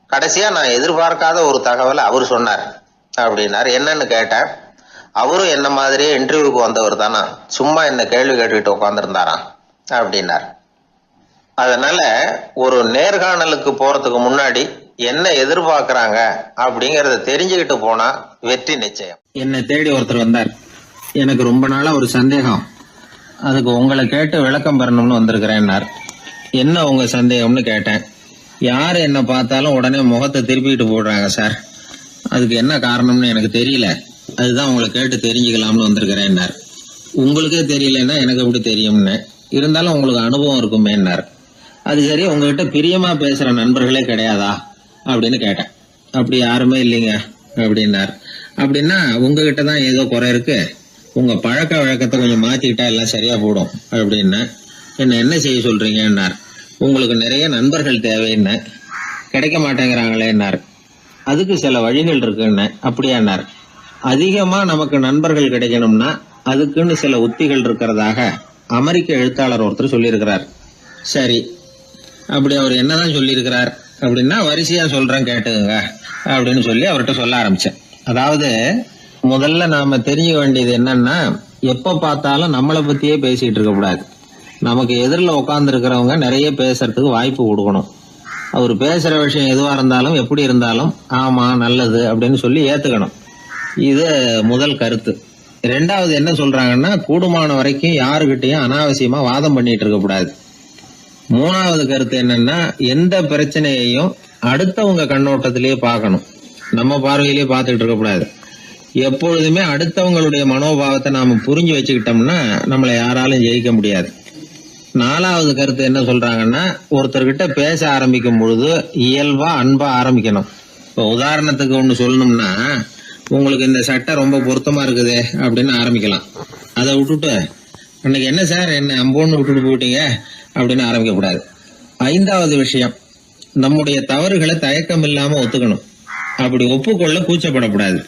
கடைசியா நான் எதிர்பார்க்காத ஒரு தகவலை அவர் சொன்னார் அப்படின்னார். என்னன்னு கேட்டேன். அவரும் என்ன மாதிரியே இன்டர்வியூக்கு வந்தவர் தானா, சும்மா என்ன கேள்வி கேட்டுக்கிட்டு உட்காந்துருந்தாராம் அப்படின்னார். அதனால ஒரு நேர்காணலுக்கு போறதுக்கு முன்னாடி என்ன எதிர்பார்க்கறாங்க அப்படிங்கறத தெரிஞ்சுக்கிட்டு போனா வெற்றி நிச்சயம். என்னை தேடி ஒருத்தர் வந்தார். எனக்கு ரொம்ப நாளா ஒரு சந்தேகம், அதுக்கு உங்களை கேட்டு விளக்கம் பெறணும்னு வந்திருக்கிறேன்னார். என்ன உங்க சந்தேகம்னு கேட்டேன். யாரு என்ன பார்த்தாலும் உடனே முகத்தை திருப்பிட்டு போடுறாங்க சார், அதுக்கு என்ன காரணம்னு எனக்கு தெரியல, அதுதான் உங்களை கேட்டு தெரிஞ்சுக்கலாம்னு வந்திருக்கிறேன்னார். உங்களுக்கே தெரியலன்னா எனக்கு எப்படி தெரியும்னு, இருந்தாலும் உங்களுக்கு அனுபவம் இருக்குமேன்னார். அது சரி, உங்ககிட்ட பிரியமா பேசுற நண்பர்களே கிடையாதா அப்படின்னு கேட்டேன். அப்படி யாருமே இல்லைங்க அப்படின்னார். அப்படின்னா உங்ககிட்ட தான் ஏதோ குறை இருக்கு, உங்க பழக்க வழக்கத்தை கொஞ்சம் மாத்திக்கிட்டா எல்லாம் சரியா போடும் அப்படின்னா. என்ன செய்ய சொல்றீங்கன்னார். உங்களுக்கு நிறைய நண்பர்கள் தேவைன்னு, கிடைக்க மாட்டேங்கிறாங்களேன்னார். அதுக்கு சில வழிகள் இருக்குன்னு. அப்படியானார். அதிகமா நமக்கு நண்பர்கள் கிடைக்கணும்னா அதுக்குன்னு சில உத்திகள் இருக்கிறதாக அமெரிக்க எழுத்தாளர் ஒருத்தர் சொல்லியிருக்கிறார். சரி, அப்படி அவர் என்னதான் சொல்லியிருக்கிறார் அப்படின்னா வரிசையா சொல்றேன் கேட்டுங்க அப்படின்னு சொல்லி அவர்கிட்ட சொல்ல ஆரம்பிச்சேன். அதாவது முதல்ல நாம தெரிஞ்சுக்க வேண்டியது என்னன்னா, எப்ப பார்த்தாலும் நம்மளை பத்தியே பேசிட்டு இருக்க கூடாது. நமக்கு எதிரில் உட்கார்ந்து இருக்கிறவங்க நிறைய பேசுறதுக்கு வாய்ப்பு கொடுக்கணும். அவர் பேசுற விஷயம் எதுவா இருந்தாலும் எப்படி இருந்தாலும் ஆமா நல்லது அப்படின்னு சொல்லி ஏத்துக்கணும். இது முதல் கருத்து. 2வது என்ன சொல்றாங்கன்னா, கூடுமான வரைக்கும் யாருகிட்டையும் அனாவசியமா வாதம் பண்ணிட்டு இருக்க கூடாது. 3வது கருத்து என்னன்னா, எந்த பிரச்சனையையும் அடுத்தவங்க கண்ணோட்டத்திலேயே பார்க்கணும், நம்ம பார்வையிலேயே பார்த்துட்டு இருக்க கூடாது. எப்பொழுதுமே அடுத்தவங்களுடைய மனோபாவத்தை நாம புரிஞ்சு வச்சுக்கிட்டோம்னா நம்மளை யாராலும் ஜெயிக்க முடியாது. 4வது கருத்து என்ன சொல்றாங்கன்னா, ஒருத்தர்கிட்ட பேச ஆரம்பிக்கும் பொழுது இயல்பா அன்பா ஆரம்பிக்கணும். இப்போ உதாரணத்துக்கு ஒண்ணு சொல்லணும்னா, உங்களுக்கு இந்த சட்டை ரொம்ப பொருத்தமா இருக்குது அப்படின்னு ஆரம்பிக்கலாம். அதை விட்டுட்டு அன்னைக்கு என்ன சார் என்ன அம்போன்னு விட்டுட்டு போயிட்டீங்க அப்படின்னு ஆரம்பிக்க கூடாது. 5வது விஷயம், நம்முடைய தவறுகளை தயக்கம் இல்லாம ஒத்துக்கணும். அப்படி ஒப்புக்கொள்ள கூச்சப்படக்கூடாது.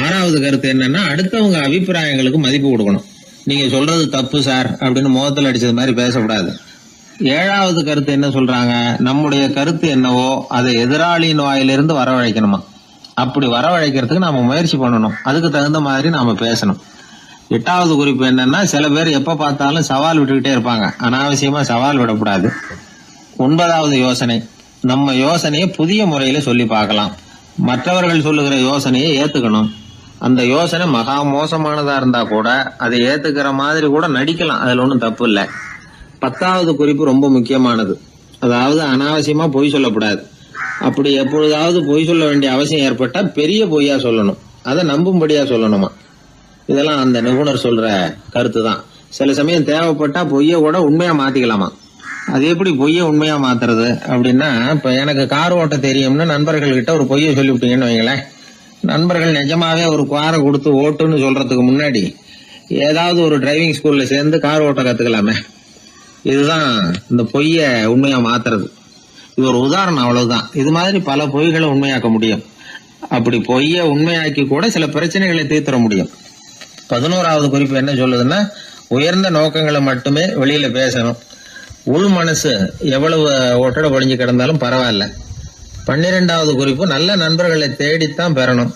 6வது கருத்து என்னன்னா, அடுத்தவங்க அபிப்பிராயங்களுக்கு மதிப்பு கொடுக்கணும். நீங்க சொல்றது தப்பு சார் அப்படின்னு முகத்தில் அடிச்சது மாதிரி பேசக்கூடாது. 7வது கருத்து என்ன சொல்றாங்க, நம்முடைய கருத்து என்னவோ அதை எதிராளியின் வாயிலிருந்து வரவழைக்கணுமா. அப்படி வரவழைக்கிறதுக்கு நாம முயற்சி பண்ணணும், அதுக்கு தகுந்த மாதிரி நாம பேசணும். 8வது குறிப்பு என்னன்னா, சில பேர் எப்ப பார்த்தாலும் சவால் விட்டுக்கிட்டே இருப்பாங்க, அனாவசியமா சவால் விடக்கூடாது. 9வது யோசனை, நம்ம யோசனையை புதிய முறையில சொல்லி பார்க்கலாம். மற்றவர்கள் சொல்லுகிற யோசனையை ஏத்துக்கணும். அந்த யோசனை மகா மோசமானதா இருந்தா கூட அதை ஏத்துக்கிற மாதிரி கூட நடிக்கலாம், அதுல ஒன்றும் தப்பு இல்லை. 10வது குறிப்பு ரொம்ப முக்கியமானது, அதாவது அனாவசியமா பொய் சொல்லக்கூடாது. அப்படி எப்பொழுதாவது பொய் சொல்ல வேண்டிய அவசியம் ஏற்பட்டா பெரிய பொய்யா சொல்லணும், அதை நம்பும்படியா சொல்லணுமா. இதெல்லாம் அந்த நிபுணர் சொல்ற கருத்து தான். சில சமயம் தேவைப்பட்டா பொய்ய கூட உண்மையா மாத்திக்கலாமா. அது எப்படி பொய்ய உண்மையா மாத்துறது அப்படின்னா, இப்ப எனக்கு கார் ஓட்ட தெரியும்னு நண்பர்கள் கிட்ட ஒரு பொய்ய சொல்லிவிட்டீங்கன்னு வைங்களேன். நண்பர்கள் நிஜமாவே ஒரு காரை கொடுத்து ஓட்டுன்னு சொல்றதுக்கு முன்னாடி ஏதாவது ஒரு டிரைவிங் ஸ்கூல்ல சேர்ந்து கார் ஓட்ட கத்துக்கலாமே. இதுதான் இந்த பொய்ய உண்மையா மாத்துறது. இது ஒரு உதாரணம், அவ்வளவுதான். இது மாதிரி பல பொய்களை உண்மையாக்க முடியும். அப்படி பொய்ய உண்மையாக்கி கூட சில பிரச்சனைகளை தீர்த்தர முடியும். 11வது குறிப்பு என்ன சொல்லுதுன்னா, உயர்ந்த நோக்கங்களை மட்டுமே வெளியில பேசணும். உள் மனசு எவ்வளவு ஒட்டடை பொழிஞ்சு கிடந்தாலும் பரவாயில்ல. 12வது குறிப்பு, நல்ல நண்பர்களை தேடித்தான் பெறணும்.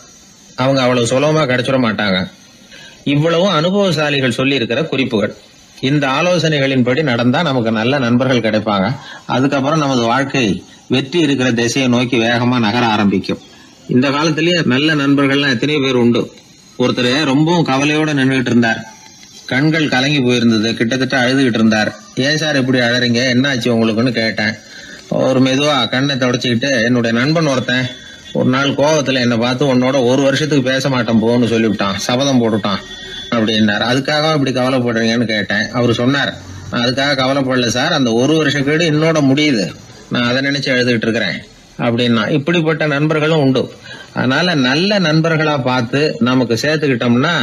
அவங்க அவ்வளவு சுலபமா கிடைச்சிட மாட்டாங்க. இவ்வளவும் அனுபவசாலிகள் சொல்லி இருக்கிற குறிப்புகள். இந்த ஆலோசனைகளின்படி நடந்தா நமக்கு நல்ல நண்பர்கள் கிடைப்பாங்க. அதுக்கப்புறம் நமது வாழ்க்கை வெற்றி இருக்கிற திசையை நோக்கி வேகமா நகர ஆரம்பிக்கும். இந்த காலத்திலேயே நல்ல நண்பர்கள்லாம் எத்தனையோ பேர் உண்டு. ஒருத்தர் ரொம்பவும் கவலையோட நின்றுகிட்டு இருந்தார். கண்கள் கலங்கி போயிருந்தது. கிட்டத்தட்ட அழுதுகிட்டு இருந்தார். ஏன் சார் இப்படி அழறீங்க, என்ன ஆச்சு உங்களுக்குன்னு கேட்டேன். ஒரு மெதுவா கண்ணை தொடச்சிக்கிட்டு, என்னுடைய நண்பன் ஒருத்தன் ஒரு நாள் கோவத்துல என்னை பார்த்து உன்னோட 1 வருஷத்துக்கு பேச மாட்டேன் போன்னு சொல்லிவிட்டான், சபதம் போட்டுட்டான் அப்படின்னாரு. அதுக்காக இப்படி கவலைப்படுறீங்கன்னு கேட்டேன். அவரு சொன்னார், நான் அதுக்காக கவலைப்படல சார், அந்த 1 வருஷ கேடு இன்னோட முடியுது, நான் அதை நினைச்சு எழுதிட்டு இருக்கிறேன் அப்படின்னா. இப்படிப்பட்ட நண்பர்களும் உண்டு. அதனால நல்ல நண்பர்களா பார்த்து நமக்கு சேர்த்துக்கிட்டோம்னா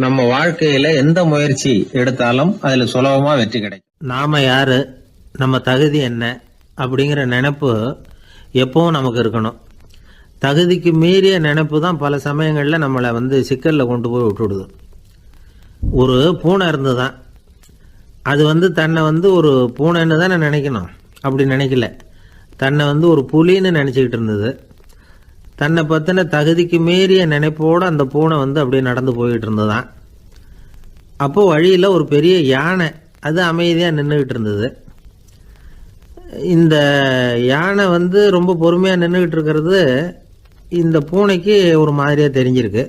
நம்ம வாழ்க்கையில எந்த முயற்சி எடுத்தாலும் அதுல சுலபமா வெற்றி கிடைக்கும். நாம யாரு, நம்ம தகுதி என்ன அப்படிங்கிற நினைப்பு எப்பவும் நமக்கு இருக்கணும். தகுதிக்கு மீறிய நினைப்பு தான் பல சமயங்களில் நம்மளை சிக்கலில் கொண்டு போய் விட்டுடுது. ஒரு பூனை இருந்துதான், அது தன்னை ஒரு பூனைன்னு தானே நினைக்கணும். அப்படி நினைக்கல, தன்னை ஒரு புலின்னு நினச்சிக்கிட்டு இருந்தது. தன்னை பற்றின தகுதிக்கு மீறிய நினைப்போடு அந்த பூனை அப்படியே நடந்து போய்கிட்டு இருந்ததுதான். அப்போது வழியில் ஒரு பெரிய யானை அது அமைதியாக நின்றுக்கிட்டு இருந்தது. இந்த யானை ரொம்ப பொறுமையாக நின்றுக்கிட்டு இருக்கிறது இந்த பூனைக்கு ஒரு மாதிரியாக தெரிஞ்சிருக்கு.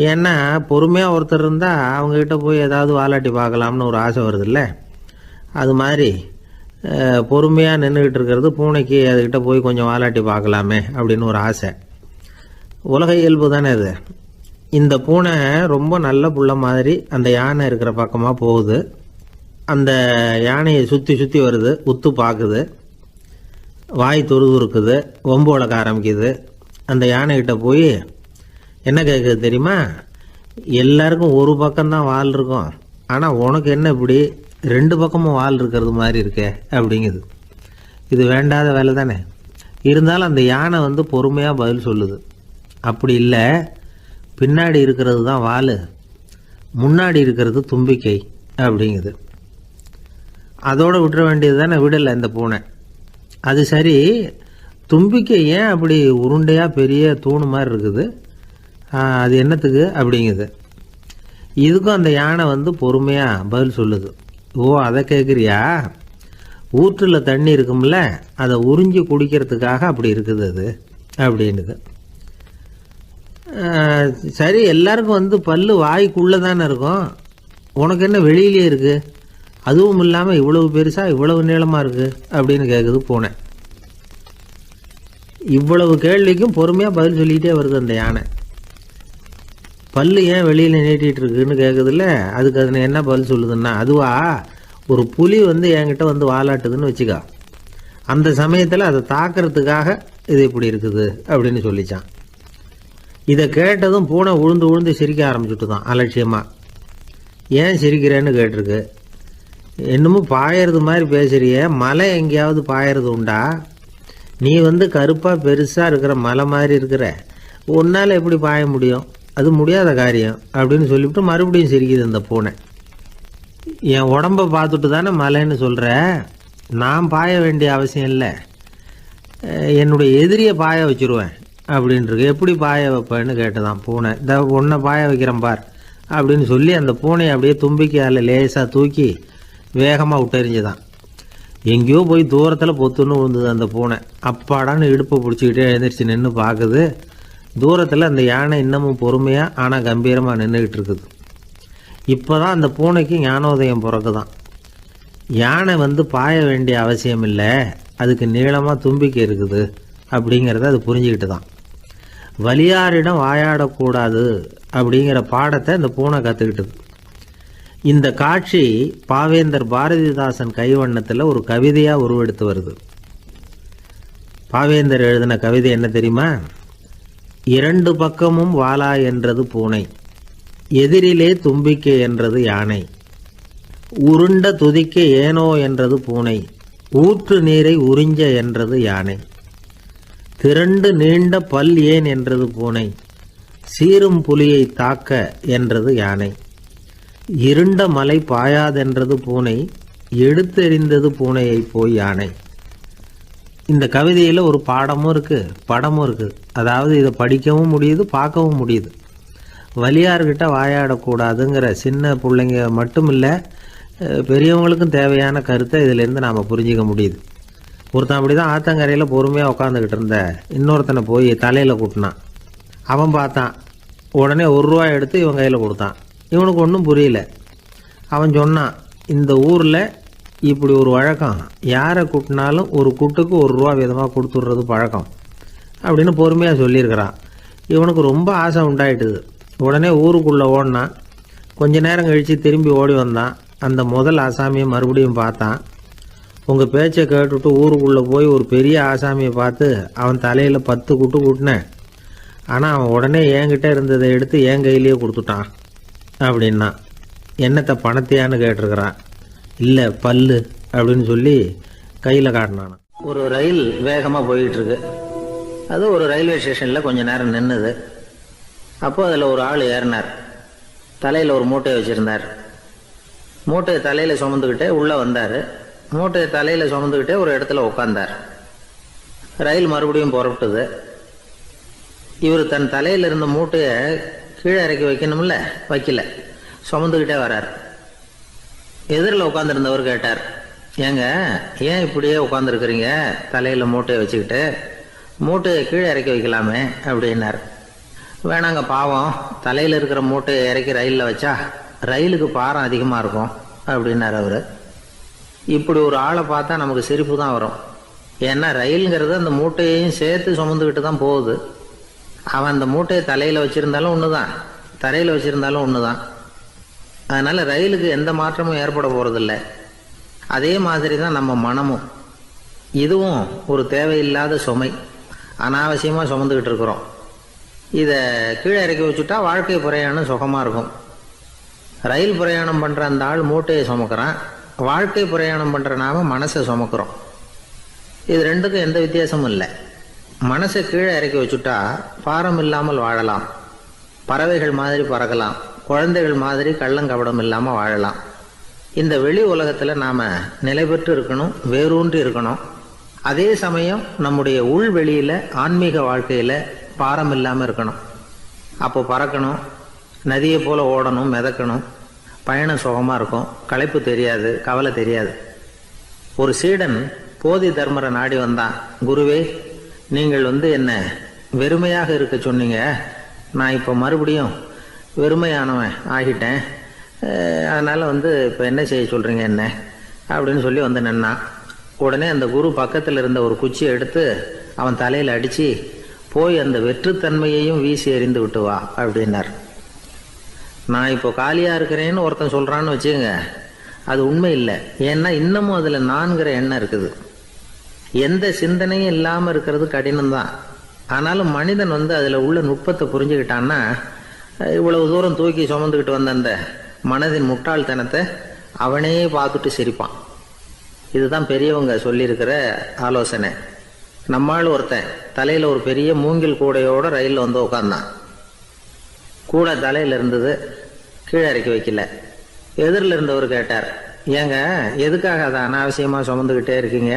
ஏன்னா பொறுமையாக ஒருத்தர் இருந்தால் அவங்ககிட்ட போய் ஏதாவது வாலாட்டி பார்க்கலாம்னு ஒரு ஆசை வருதுல்ல. அது மாதிரி பொறுமையாக நின்றுக்கிட்டு இருக்கிறது பூனைக்கு அதுக்கிட்ட போய் கொஞ்சம் வாலாட்டி பார்க்கலாமே அப்படின்னு ஒரு ஆசை. உலக இயல்பு தானே அது. இந்த பூனை ரொம்ப நல்ல புள்ள மாதிரி அந்த யானை இருக்கிற பக்கமாக போகுது. அந்த யானையை சுற்றி சுற்றி வருது, உத்து பார்க்குது, வாய் துருதுருக்குது, வம்பு வளர்க்க ஆரம்பிக்குது. அந்த யானைகிட்ட போய் என்ன கேட்குது தெரியுமா? எல்லாருக்கும் ஒரு பக்கம்தான் வால் இருக்கும், ஆனால் உனக்கு என்ன இப்படி 2 பக்கமும் வால் இருக்கிறது மாதிரி இருக்கே அப்படிங்குது. இது வேண்டாத வேலை தானே. இருந்தாலும் அந்த யானை பொறுமையாக பதில் சொல்லுது. அப்படி இல்லை, பின்னாடி இருக்கிறது தான் வால், முன்னாடி இருக்கிறது தும்பிக்கை அப்படிங்குது. அதோடு விட்டுற வேண்டியது தானே, விடலை இந்த பூனை. அது சரி, தும்பிக்கை ஏன் அப்படி உருண்டையாக பெரிய தூணு மாதிரி இருக்குது, அது என்னத்துக்கு அப்படிங்குது. இதுக்கும் அந்த யானை பொறுமையாக பதில் சொல்லுது. ஓ, அதை கேட்குறியா? ஊற்றில் தண்ணி இருக்கும்ல, அதை உறிஞ்சி குடிக்கிறதுக்காக அப்படி இருக்குது அது அப்படின்னுது. சரி, எல்லாருக்கும் பல்லு வாய்க்குள்ளே தானே இருக்கும், உனக்கு என்ன வெளியிலே இருக்குது, அதுவும் இல்லாமல் இவ்வளவு பெருசாக இவ்வளவு நீளமாக இருக்குது அப்படின்னு கேட்குது பூனை. இவ்வளவு கேள்விக்கும் பொறுமையாக பதில் சொல்லிகிட்டே வருது அந்த யானை. பல்லு ஏன் வெளியில் நீட்டிகிட்டு இருக்குன்னு கேட்குதுல்ல, அதுக்கு அது என்ன பதில் சொல்லுதுன்னா, அதுவா ஒரு புலி என்கிட்ட வாலாட்டுதுன்னு வச்சுக்கா, அந்த சமயத்தில் அதை தாக்கிறதுக்காக இது இப்படி இருக்குது அப்படின்னு சொல்லிச்சான். இதை கேட்டதும் பூனை உழுந்து உழுந்து சிரிக்க ஆரம்பிச்சுட்டு தான் அலட்சியமாக. ஏன் சிரிக்கிறேன்னு கேட்டிருக்கு. என்னமோ பாயறது மாதிரி பேசுறிய, மலை எங்கேயாவது பாயறது உண்டா? நீ கருப்பாக பெருசாக இருக்கிற மலை மாதிரி இருக்கிற, உன்னால் எப்படி பாய முடியும், அது முடியாத காரியம் அப்படின்னு சொல்லிவிட்டு மறுபடியும் சிரிக்குது இந்த பூனை. என் உடம்பை பார்த்துட்டு தானே மலைன்னு சொல்கிற, நான் பாய வேண்டிய அவசியம் இல்லை, என்னுடைய எதிரியை பாய வச்சுருவேன் அப்படின்ட்டு. எப்படி பாய வைப்பேன்னு கேட்டுதான் பூனை. இந்த உன்னை பாய வைக்கிறேன் பார் அப்படின்னு சொல்லி அந்த பூனையை அப்படியே தும்பிக்கையால் லேசாக தூக்கி வேகமாக விட்டெறிஞ்சுதான். எங்கேயோ போய் தூரத்தில் பொத்துன்னு விழுந்தது அந்த பூனை. அப்பாடான்னு இடுப்பை பிடிச்சிக்கிட்டே எழுந்திரிச்சு நின்று பார்க்குது. தூரத்தில் அந்த யானை இன்னமும் பொறுமையாக ஆனால் கம்பீரமாக நின்றுக்கிட்டு இருக்குது. இப்போ தான் அந்த பூனைக்கு ஞானோதயம் பிறகுதான். யானை பாய வேண்டிய அவசியம் இல்லை, அதுக்கு நீளமாக தும்பிக்கை இருக்குது அப்படிங்கிறத அது புரிஞ்சுக்கிட்டு தான். வலியாரிடம் வாயாடக்கூடாது அப்படிங்கிற பாடத்தை இந்த பூனை கற்றுக்கிட்டது. இந்த காட்சி பாவேந்தர் பாரதிதாசன் கைவண்ணத்தில் ஒரு கவிதையாக உருவெடுத்து வருது. பாவேந்தர் எழுதின கவிதை என்ன தெரியுமா? 2 பக்கமும் வாலா என்றது பூனை, எதிரிலே தும்பிக்கை என்றது யானை, உருண்ட துதிக்க ஏனோ என்றது பூனை, ஊற்று நீரை உறிஞ்ச என்றது யானை, திரண்டு நீண்ட பல் ஏன் என்றது பூனை, சீரும் புலியை தாக்க என்றது யானை, இருண்ட மலை பாயாதென்றது பூனை, எடுத்தெறிந்தது பூனையை போய் யானை. இந்த கவிதையில் ஒரு பாடமும் இருக்குது, படமும் இருக்குது. அதாவது இதை படிக்கவும் முடியுது, பார்க்கவும் முடியுது. வலியார்கிட்ட வாயாடக்கூடாதுங்கிற சின்ன பிள்ளைங்க மட்டும் இல்லை, பெரியவங்களுக்கும் தேவையான கருத்தை இதிலேருந்து நாம் புரிஞ்சிக்க முடியுது. ஒருத்தன் அப்படி தான் ஆத்தங்கரையில் பொறுமையாக உட்காந்துக்கிட்டு இருந்த இன்னொருத்தனை போய் தலையில் கூட்டினான். அவன் பார்த்தான், உடனே ₹1 எடுத்து இவன் கையில் கொடுத்தான். இவனுக்கு ஒன்றும் புரியல. அவன் சொன்னான், இந்த ஊரில் இப்படி ஒரு வழக்கம், யாரை கூட்டினாலும் ஒரு கூட்டுக்கு ₹1 விதமாக கொடுத்துட்றது பழக்கம் அப்படின்னு பொறுமையாக சொல்லியிருக்கிறான். இவனுக்கு ரொம்ப ஆசை உண்டாயிட்டுது. உடனே ஊருக்குள்ளே ஓடினான். கொஞ்ச நேரம் கழித்து திரும்பி ஓடி வந்தான். அந்த முதல் ஆசாமியை மறுபடியும் பார்த்தான். உங்கள் பேச்சை கேட்டுவிட்டு ஊருக்குள்ளே போய் ஒரு பெரிய ஆசாமியை பார்த்து அவன் தலையில் 10 குட்டு கூட்டினேன். ஆனால் அவன் உடனே என்கிட்ட இருந்ததை எடுத்து என் கையிலேயே கொடுத்துட்டான் அப்படின்னா. என்னத்தை பணத்தையான்னு கேட்டிருக்கிறான். இல்லை பல்லு அப்படின்னு சொல்லி கையில் காட்டினான். ஒரு ரயில் வேகமாக போயிட்டுருக்கு. அது ஒரு ரயில்வே ஸ்டேஷனில் கொஞ்ச நேரம் நின்றுது. அப்போது அதில் ஒரு ஆள் ஏறினார். தலையில் ஒரு மூட்டையை வச்சுருந்தார். மூட்டையை தலையில் சுமந்துக்கிட்டே உள்ளே வந்தார். மூட்டையை தலையில் சுமந்துக்கிட்டே ஒரு இடத்துல உட்காந்தார். ரயில் மறுபடியும் புறப்பட்டது. இவர் தன் தலையில் இருந்த மூட்டையை கீழே இறக்கி வைக்கணும்ல, வைக்கல, சுமந்துக்கிட்டே வரார். எதிரில் உட்காந்துருந்தவர் கேட்டார், ஏங்க ஏன் இப்படியே உட்காந்துருக்குறீங்க தலையில் மூட்டையை வச்சுக்கிட்டு, மூட்டையை கீழே இறக்கி வைக்கலாமே அப்படின்னார். வேணாங்க, பாவம், தலையில் இருக்கிற மூட்டையை இறக்கி ரயிலில் வச்சா ரயிலுக்கு பாரம் அதிகமாக இருக்கும் அப்படின்னார் அவர். இப்படி ஒரு ஆளை பார்த்தா நமக்கு சிரிப்பு தான் வரும். ஏன்னா ரயிலுங்கிறது அந்த மூட்டையையும் சேர்த்து சுமந்துக்கிட்டு தான் போகுது. அவன் அந்த மூட்டையை தலையில் வச்சுருந்தாலும் ஒன்று தான், தரையில் வச்சுருந்தாலும் ஒன்று தான். அதனால் ரயிலுக்கு எந்த மாற்றமும் ஏற்பட போகிறதில்ல. அதே மாதிரி தான் நம்ம மனமும். இதுவும் ஒரு தேவையில்லாத சுமை, அனாவசியமாக சுமந்துக்கிட்டு இருக்கிறோம். இதை கீழே இறக்கி வச்சுட்டா வாழ்க்கை பிரயாணம் சுகமாக இருக்கும். ரயில் பிரயாணம் பண்ணுற அந்த ஆள் மூட்டையை சுமக்கிறான், வாழ்க்கை பிரயாணம் பண்ணுற நாம மனசை சுமக்கிறோம். இது ரெண்டுக்கும் எந்த வித்தியாசமும் இல்லை. மனசை கீழே இறக்கி வச்சுட்டா பாரம் இல்லாமல் வாழலாம், பறவைகள் மாதிரி பறக்கலாம், குழந்தைகள் மாதிரி கள்ளங்கபடம் இல்லாமல் வாழலாம். இந்த வெளி உலகத்தில் நாம் நிலை பெற்று இருக்கணும், வேரூன்றி இருக்கணும். அதே சமயம் நம்முடைய உள்வெளியில் ஆன்மீக வாழ்க்கையில் பாரம் இல்லாமல் இருக்கணும். அப்போ பறக்கணும், நதியை போல் ஓடணும், மிதக்கணும். பயணம் சுகமாக இருக்கும், களைப்பு தெரியாது, கவலை தெரியாது. ஒரு சீடன் போதி தர்மரை நாடி வந்தான். குருவே, நீங்கள் என்ன வெறுமையாக இருக்க சொன்னீங்க, நான் இப்போ மறுபடியும் வெறுமையானவன் ஆகிட்டேன், அதனால் இப்போ என்ன செய்ய சொல்கிறீங்க என்ன அப்படின்னு சொல்லி நின்னான். உடனே அந்த குரு பக்கத்தில் இருந்த ஒரு குச்சியை எடுத்து அவன் தலையில் அடித்து, போய் அந்த வெற்றுத்தன்மையையும் வீசி எறிந்து விட்டு வா அப்படின்னார். நான் இப்போ காலியாக இருக்கிறேன்னு ஒருத்தன் சொல்கிறான்னு வச்சுக்கோங்க, அது உண்மை இல்லை. ஏன்னா இன்னமும் அதில் நான்கிற எண்ணம் இருக்குது. எந்த சிந்தனையும் இல்லாமல் இருக்கிறது கடினம்தான். ஆனாலும் மனிதன் அதில் உள்ள நுட்பத்தை புரிஞ்சுக்கிட்டான்னா இவ்வளவு தூரம் தூக்கி சுமந்துக்கிட்டு வந்த அந்த மனதின் முட்டாள்தனத்தை அவனே பார்த்துட்டு சிரிப்பான். இதுதான் பெரியவங்க சொல்லியிருக்கிற ஆலோசனை. நம்மால் ஒருத்தன் தலையில் ஒரு பெரிய மூங்கில் கூடையோடு ரயிலில் உட்காந்தான். கூடை தலையில் இருந்தது, கீழே இறக்கி வைக்கல. எதிரில் இருந்தவர் கேட்டார், ஏங்க எதுக்காக அதை அனாவசியமாக சுமந்துக்கிட்டே இருக்கீங்க,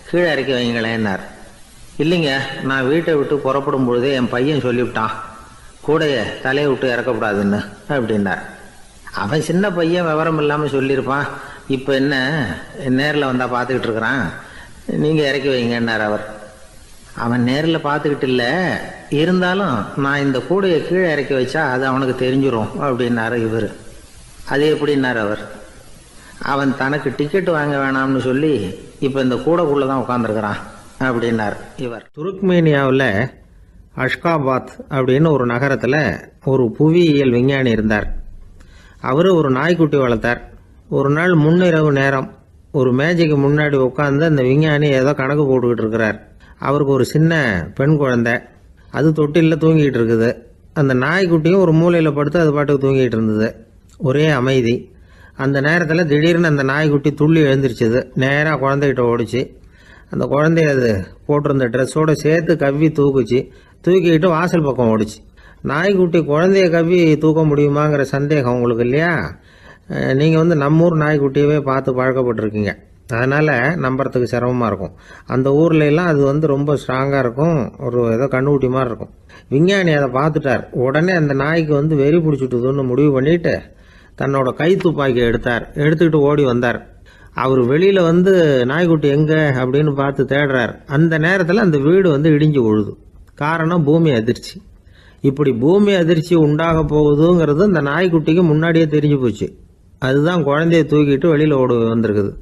கீழே இறக்கி வைங்களேன்னார். இல்லைங்க, நான் வீட்டை விட்டு புறப்படும் பொழுதே என் பையன் சொல்லிவிட்டான், கூடைய தலையை விட்டு இறக்கக்கூடாதுன்னு அப்படின்னார். அவன் சின்ன பையன், விவரம் இல்லாமல் சொல்லியிருப்பான். இப்போ என்ன நேரில் வந்தால் பார்த்துக்கிட்டு இருக்கிறான், நீங்கள் இறக்கி வைங்கன்னார் அவர். அவன் நேரில் பார்த்துக்கிட்டு இல்லை, இருந்தாலும் நான் இந்த கூடையை கீழே இறக்கி வச்சா அது அவனுக்கு தெரிஞ்சிடும் அப்படின்னாரு இவர். அது எப்படின்னார் அவர். அவன் தனக்கு டிக்கெட் வாங்க வேணாம்னு சொல்லி இப்போ இந்த கூடைக்குள்ளே தான் உட்காந்துருக்கிறான் அப்படின்னார் இவர். துருக்மேனியாவில் அஷ்காபாத் அப்படின்னு ஒரு நகரத்தில் ஒரு புவியியல் விஞ்ஞானி இருந்தார். அவர் ஒரு நாய்க்குட்டி வளர்த்தார். ஒரு நாள் முன்னிரவு நேரம் ஒரு மேஜைக்கு முன்னாடி உட்காந்து அந்த விஞ்ஞானி ஏதோ கணக்கு போட்டுக்கிட்டு இருக்கிறார். அவருக்கு ஒரு சின்ன பெண் குழந்தை, அது தொட்டிலில் தூங்கிக்கிட்டு இருக்குது. அந்த நாய்க்குட்டியும் ஒரு மூலையில் படுத்து அது பாட்டுக்கு தூங்கிட்டு இருந்தது. ஒரே அமைதி. அந்த நேரத்தில் திடீர்னு அந்த நாய்க்குட்டி துள்ளி எழுந்திரிச்சது. நேராக குழந்தைகிட்ட ஓடிச்சு. அந்த குழந்தைய அது போட்டிருந்த ட்ரெஸ்ஸோடு சேர்த்து கவ்வி தூக்குச்சு. தூக்கிக்கிட்டு வாசல் பக்கம் ஓடிச்சு. நாய்க்குட்டி குழந்தைய கவ்வி தூக்க முடியுமாங்கிற சந்தேகம் உங்களுக்கு இல்லையா? நீங்கள் நம்மூர் நாய்க்குட்டியவே பார்த்து பழக்கப்பட்டிருக்கீங்க. அதனால் நம்புறதுக்கு சிரமமாக இருக்கும். அந்த ஊர்ல எல்லாம் அது ரொம்ப ஸ்ட்ராங்காக இருக்கும். ஒரு ஏதோ கண்ணுக்குட்டி மாதிரி இருக்கும். விஞ்ஞானி அதை பார்த்துட்டார். உடனே அந்த நாய்க்கு வெறி பிடிச்சிட்டுதுன்னு முடிவு பண்ணிட்டு தன்னோட கை துப்பாக்கி எடுத்துக்கிட்டு ஓடி வந்தார். அவர் வெளியில் நாய்க்குட்டி எங்கே அப்படின்னு பார்த்து தேடுறார். அந்த நேரத்தில் அந்த வீடு இடிஞ்சு விழுது. காரணம் பூமி அதிர்ச்சி. இப்படி பூமி அதிர்ச்சி உண்டாக போகுதுங்கிறது அந்த நாய்க்குட்டிக்கு முன்னாடியே தெரிஞ்சு போச்சு. அதுதான் குழந்தைய தூக்கிட்டு வெளியில் ஓடி வந்திருக்குது.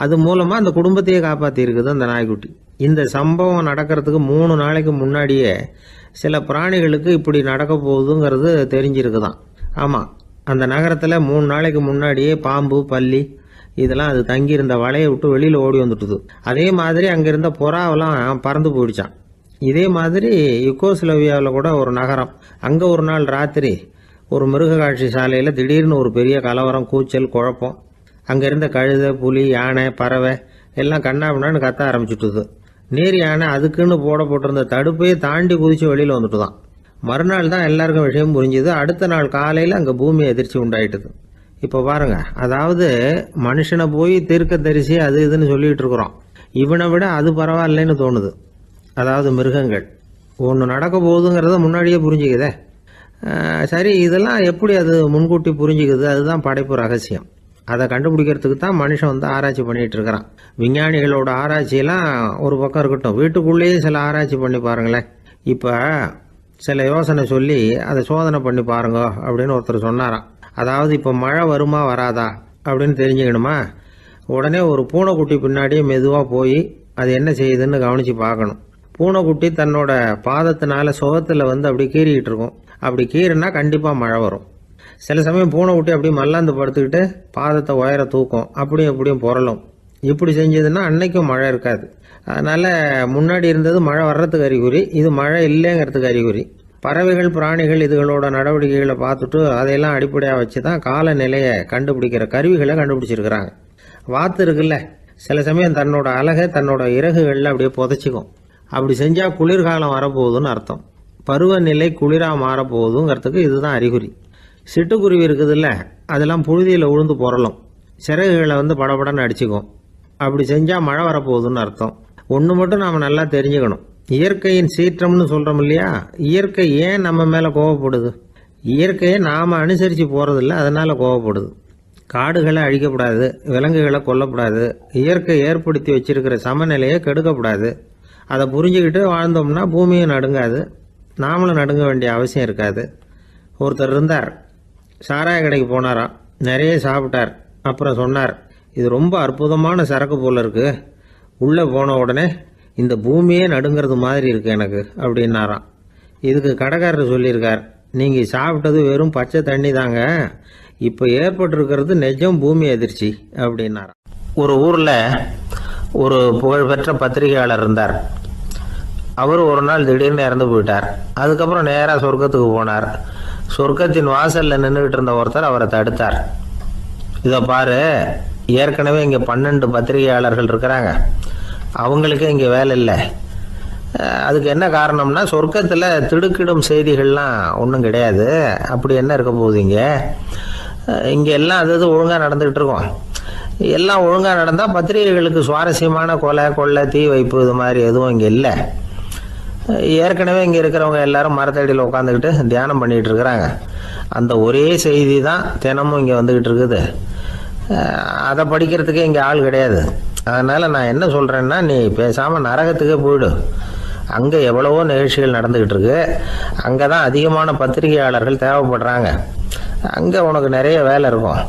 அது மூலமாக அந்த குடும்பத்தையே காப்பாற்றி இருக்குது அந்த நாய்க்குட்டி. இந்த சம்பவம் நடக்கிறதுக்கு 3 நாளைக்கு முன்னாடியே சில பிராணிகளுக்கு இப்படி நடக்க போகுதுங்கிறது தெரிஞ்சிருக்குதான். ஆமாம், அந்த நகரத்தில் 3 நாளைக்கு முன்னாடியே பாம்பு, பல்லி இதெல்லாம் அது தங்கியிருந்த வலையை விட்டு வெளியில் ஓடி வந்துட்டுது. அதே மாதிரி அங்கிருந்த புறாவெல்லாம் பறந்து போயிடுச்சான். இதே மாதிரி யுகோஸ்லோவியாவில் கூட ஒரு நகரம். அங்கே ஒரு நாள் ராத்திரி ஒரு மிருக காட்சி சாலையில் திடீர்னு ஒரு பெரிய கலவரம், கூச்சல், குழப்பம். அங்கே இருந்த கழுதை, புலி, யானை, பறவை எல்லாம் கண்ணாபின்னான்னு கத்த ஆரம்பிச்சுட்டுது. நீர் யானை அதுக்குன்னு போட்டிருந்த தடுப்பையே தாண்டி குதிச்சு வெளியில் வந்துட்டுதான். மறுநாள் தான் எல்லாருக்கும் விஷயம் புரிஞ்சுது. அடுத்த நாள் காலையில் அங்கே பூமி அதிர்ச்சி உண்டாயிட்டுது. இப்போ பாருங்க, அதாவது மனுஷனை போய் தீர்க்க தரிசி அது இதுன்னு சொல்லிட்டு இருக்கிறோம். இவனை விட அது பரவாயில்லைன்னு தோணுது. அதாவது மிருகங்கள் ஒன்று நடக்க போகுதுங்கிறத முன்னாடியே புரிஞ்சுக்குதே. சரி, இதெல்லாம் எப்படி அது முன்கூட்டி புரிஞ்சுக்குது? அதுதான் படைப்பு ரகசியம். அதை கண்டுபிடிக்கிறதுக்கு தான் மனுஷன் ஆராய்ச்சி பண்ணிட்டு இருக்கிறான். விஞ்ஞானிகளோட ஆராய்ச்சியெல்லாம் ஒரு பக்கம் இருக்கட்டும், வீட்டுக்குள்ளேயே சில ஆராய்ச்சி பண்ணி பாருங்களேன். இப்போ சில யோசனை சொல்லி அதை சோதனை பண்ணி பாருங்க அப்படின்னு ஒருத்தர் சொன்னாராம். அதாவது இப்போ மழை வருமா வராதா அப்படின்னு தெரிஞ்சுக்கணுமா, உடனே ஒரு பூனைக்குட்டி பின்னாடியே மெதுவாக போய் அது என்ன செய்யுதுன்னு கவனித்து பார்க்கணும். பூனைக்குட்டி தன்னோட பாதத்தினால சுகத்தில் அப்படி கீறிக்கிட்டு இருக்கும். அப்படி கீறினா கண்டிப்பாக மழை வரும். சில சமயம் பூனைக்குட்டி அப்படி மல்லாந்து படுத்துக்கிட்டு பாதத்தை உயர தூக்கும். அப்படியும் எப்படியும் புரளும். இப்படி செஞ்சதுன்னா அன்னைக்கும் மழை இருக்காது. அதனால் முன்னாடி இருந்தது மழை வர்றதுக்கு அறிகுறி, இது மழை இல்லைங்கிறதுக்கு அறிகுறி. பறவைகள், பிராணிகள் இதுகளோட நடவடிக்கைகளை பார்த்துட்டு அதையெல்லாம் அடிப்படையாக வச்சு தான் காலநிலையை கண்டுபிடிக்கிற கருவிகளை கண்டுபிடிச்சிருக்கிறாங்க. வாத்து இருக்குல்ல, சில சமயம் தன்னோட அழகை தன்னோட இறகுகளில் அப்படியே புதைச்சிக்கும். அப்படி செஞ்சால் குளிர்காலம் வரப்போகுதுன்னு அர்த்தம். பருவநிலை குளிராக மாறப்போகுதுங்கிறதுக்கு இதுதான் அறிகுறி. சிட்டுக்குருவி இருக்குதுல்ல, அதெல்லாம் புழுதியில் உழுந்து புரளும். சிறகுகளை படபடன்னு அடிச்சுக்கும். அப்படி செஞ்சால் மழை வரப்போகுதுன்னு அர்த்தம். ஒன்று மட்டும் நாம் நல்லா தெரிஞ்சுக்கணும். இயற்கையின் சீற்றம்னு சொல்கிறோம் இல்லையா, இயற்கை ஏன் நம்ம மேலே கோவப்படுது? இயற்கையை நாம் அனுசரித்து போகிறதில்ல, அதனால் கோவப்படுது. காடுகளை அழிக்கப்படாது, விலங்குகளை கொல்லப்படாது, இயற்கை ஏற்படுத்தி வச்சிருக்கிற சமநிலையை கெடுக்கப்படாது. அதை புரிஞ்சுக்கிட்டு வாழ்ந்தோம்னா பூமியும் நடுங்காது, நாமளும் நடுங்க வேண்டிய அவசியம் இருக்காது. ஒருத்தர் இருந்தார், சாராய கடைக்கு போனாராம். நிறைய சாப்பிட்டார். அப்புறம் சொன்னார், இது ரொம்ப அற்புதமான சரக்கு போல இருக்கு. உள்ளே போன உடனே இந்த பூமியே நடுங்கிறது மாதிரி இருக்கு எனக்கு அப்படின்னாராம். இதுக்கு கடைக்காரர் சொல்லியிருக்கார், நீங்கள் சாப்பிட்டது வெறும் பச்சை தண்ணி தாங்க, இப்போ ஏற்பட்டிருக்கிறது நிஜம் பூமி அதிர்ச்சி அப்படின்னாராம். ஒரு ஊரில் ஒரு புகழ்பெற்ற பத்திரிகையாளர் இருந்தார். அவர் ஒரு நாள் திடீர்னு இறந்து போயிட்டார். அதுக்கப்புறம் நேராக சொர்க்கத்துக்கு போனார். சொர்க்கத்தின் வாசலில் நின்றுகிட்டு இருந்த ஒருத்தர் அவரை தடுத்தார். இதை பாரு, ஏற்கனவே இங்கே 12 பத்திரிகையாளர்கள் இருக்கிறாங்க, அவங்களுக்கு இங்கே வேலை இல்லை. அதுக்கு என்ன காரணம்னா, சொர்க்கத்தில் திடுக்கிடும் செய்திகள்லாம் ஒன்றும் கிடையாது. அப்படி என்ன இருக்க போகுது இங்கே எல்லாம் அது ஒழுங்காக நடந்துகிட்டு இருக்கோம். எல்லாம் ஒழுங்காக நடந்தால் பத்திரிகைகளுக்கு சுவாரஸ்யமான கொலை, கொள்ளை, தீ வைப்பு இது மாதிரி எதுவும் இங்கே இல்லை. ஏற்கனவே இங்கே இருக்கிறவங்க எல்லாரும் மரத்தடியில் உட்காந்துக்கிட்டு தியானம் பண்ணிகிட்டு இருக்கிறாங்க. அந்த ஒரே செய்தி தான் தினமும் இங்கே வந்துக்கிட்டு இருக்குது. அதை படிக்கிறதுக்கே இங்கே ஆள் கிடையாது. அதனால் நான் என்ன சொல்கிறேன்னா, நீ பேசாமல் நரகத்துக்கே போயிடு. அங்கே எவ்வளவோ நிகழ்ச்சிகள் நடந்துக்கிட்டு இருக்கு. அங்கே தான் அதிகமான பத்திரிகையாளர்கள் தேவைப்படுறாங்க. அங்கே உனக்கு நிறைய வேலை இருக்கும்.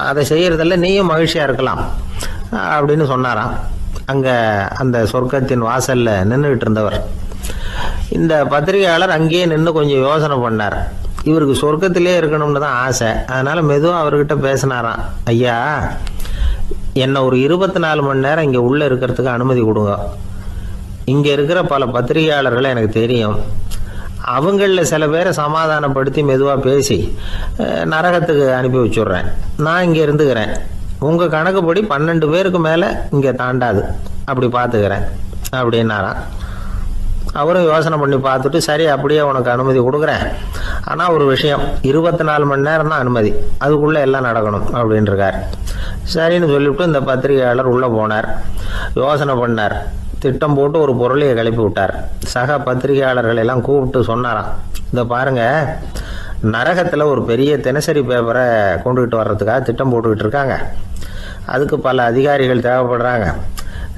அதை செய்கிறதில்ல நீயும் மகிழ்ச்சியாக இருக்கலாம் அப்படின்னு சொன்னாராம். அங்கே அந்த சொர்க்கத்தின் வாசலில் நின்றுக்கிட்டு இருந்தவர். இந்த பத்திரிகையாளர் அங்கேயே நின்று கொஞ்சம் யோசனை பண்ணார். இவருக்கு சொர்க்கத்திலே இருக்கணும்னு தான் ஆசை. அதனால் மெதுவாக அவர்கிட்ட பேசினாராம். ஐயா, என்னை ஒரு 24 மணி நேரம் இங்கே உள்ளே இருக்கிறதுக்கு அனுமதி கொடுங்க. இங்கே இருக்கிற பல பத்திரிகையாளர்களை எனக்கு தெரியும். அவங்களில் சில பேரை சமாதானப்படுத்தி மெதுவாக பேசி நரகத்துக்கு அனுப்பி வச்சுட்றேன். நான் இங்கே இருந்துக்கிறேன். உங்கள் கணக்குப்படி 12 பேருக்கு மேலே இங்கே தாண்டாது, அப்படி பார்த்துக்கிறேன் அப்படின்னாராம். அவரும் யோசனை பண்ணி பார்த்துட்டு, சரி அப்படியே உனக்கு அனுமதி கொடுக்குறேன், ஆனால் ஒரு விஷயம், 24 மணி நேரம் தான் அனுமதி, அதுக்குள்ளே எல்லாம் நடக்கணும் அப்படின்ட்டுருக்கார். சரின்னு சொல்லிவிட்டு இந்த பத்திரிகையாளர் உள்ளே போனார். யோசனை பண்ணார், திட்டம் போட்டு ஒரு பொருளையை கிளப்பி விட்டார். சக பத்திரிகையாளர்கள் எல்லாம் கூப்பிட்டு சொன்னாராம், இந்த பாருங்க, நரகத்தில் ஒரு பெரிய தினசரி பேப்பரை கொண்டுகிட்டு வர்றதுக்காக திட்டம் போட்டுக்கிட்டு இருக்காங்க. அதுக்கு பல அதிகாரிகள் தேவைப்படுறாங்க,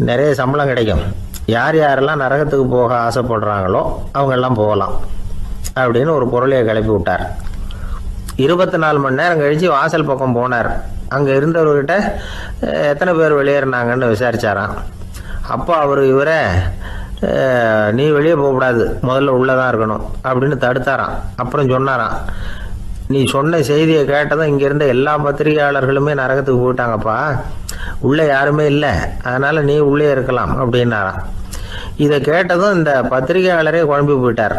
நிறைய சம்பளம் கிடைக்கும். யார் யாரெல்லாம் நரகத்துக்கு போக ஆசைப்படுறாங்களோ அவங்கெல்லாம் போகலாம் அப்படின்னு ஒரு பொருளையை கிளப்பி விட்டார். 24 மணி நேரம் கழித்து வாசல் பக்கம் போனார். அங்கே இருந்தவர்கிட்ட எத்தனை பேர் வெளியேறினாங்கன்னு விசாரிச்சாராம். அப்போ அவர் இவரை, நீ வெளியே போகக்கூடாது, முதல்ல உள்ளே தான் இருக்கணும் அப்படின்னு தடுத்தாராம். அப்புறம் சொன்னாராம், நீ சொன்ன செய்தியை கேட்டதும் இங்கே இருந்த எல்லா பத்திரிகையாளர்களுமே நரகத்துக்கு போயிட்டாங்கப்பா, உள்ளே யாருமே இல்லை, அதனால் நீ உள்ளே இருக்கலாம் அப்படின்னாராம். இதை கேட்டதும் இந்த பத்திரிகையாளரே குழம்பி போயிட்டார்.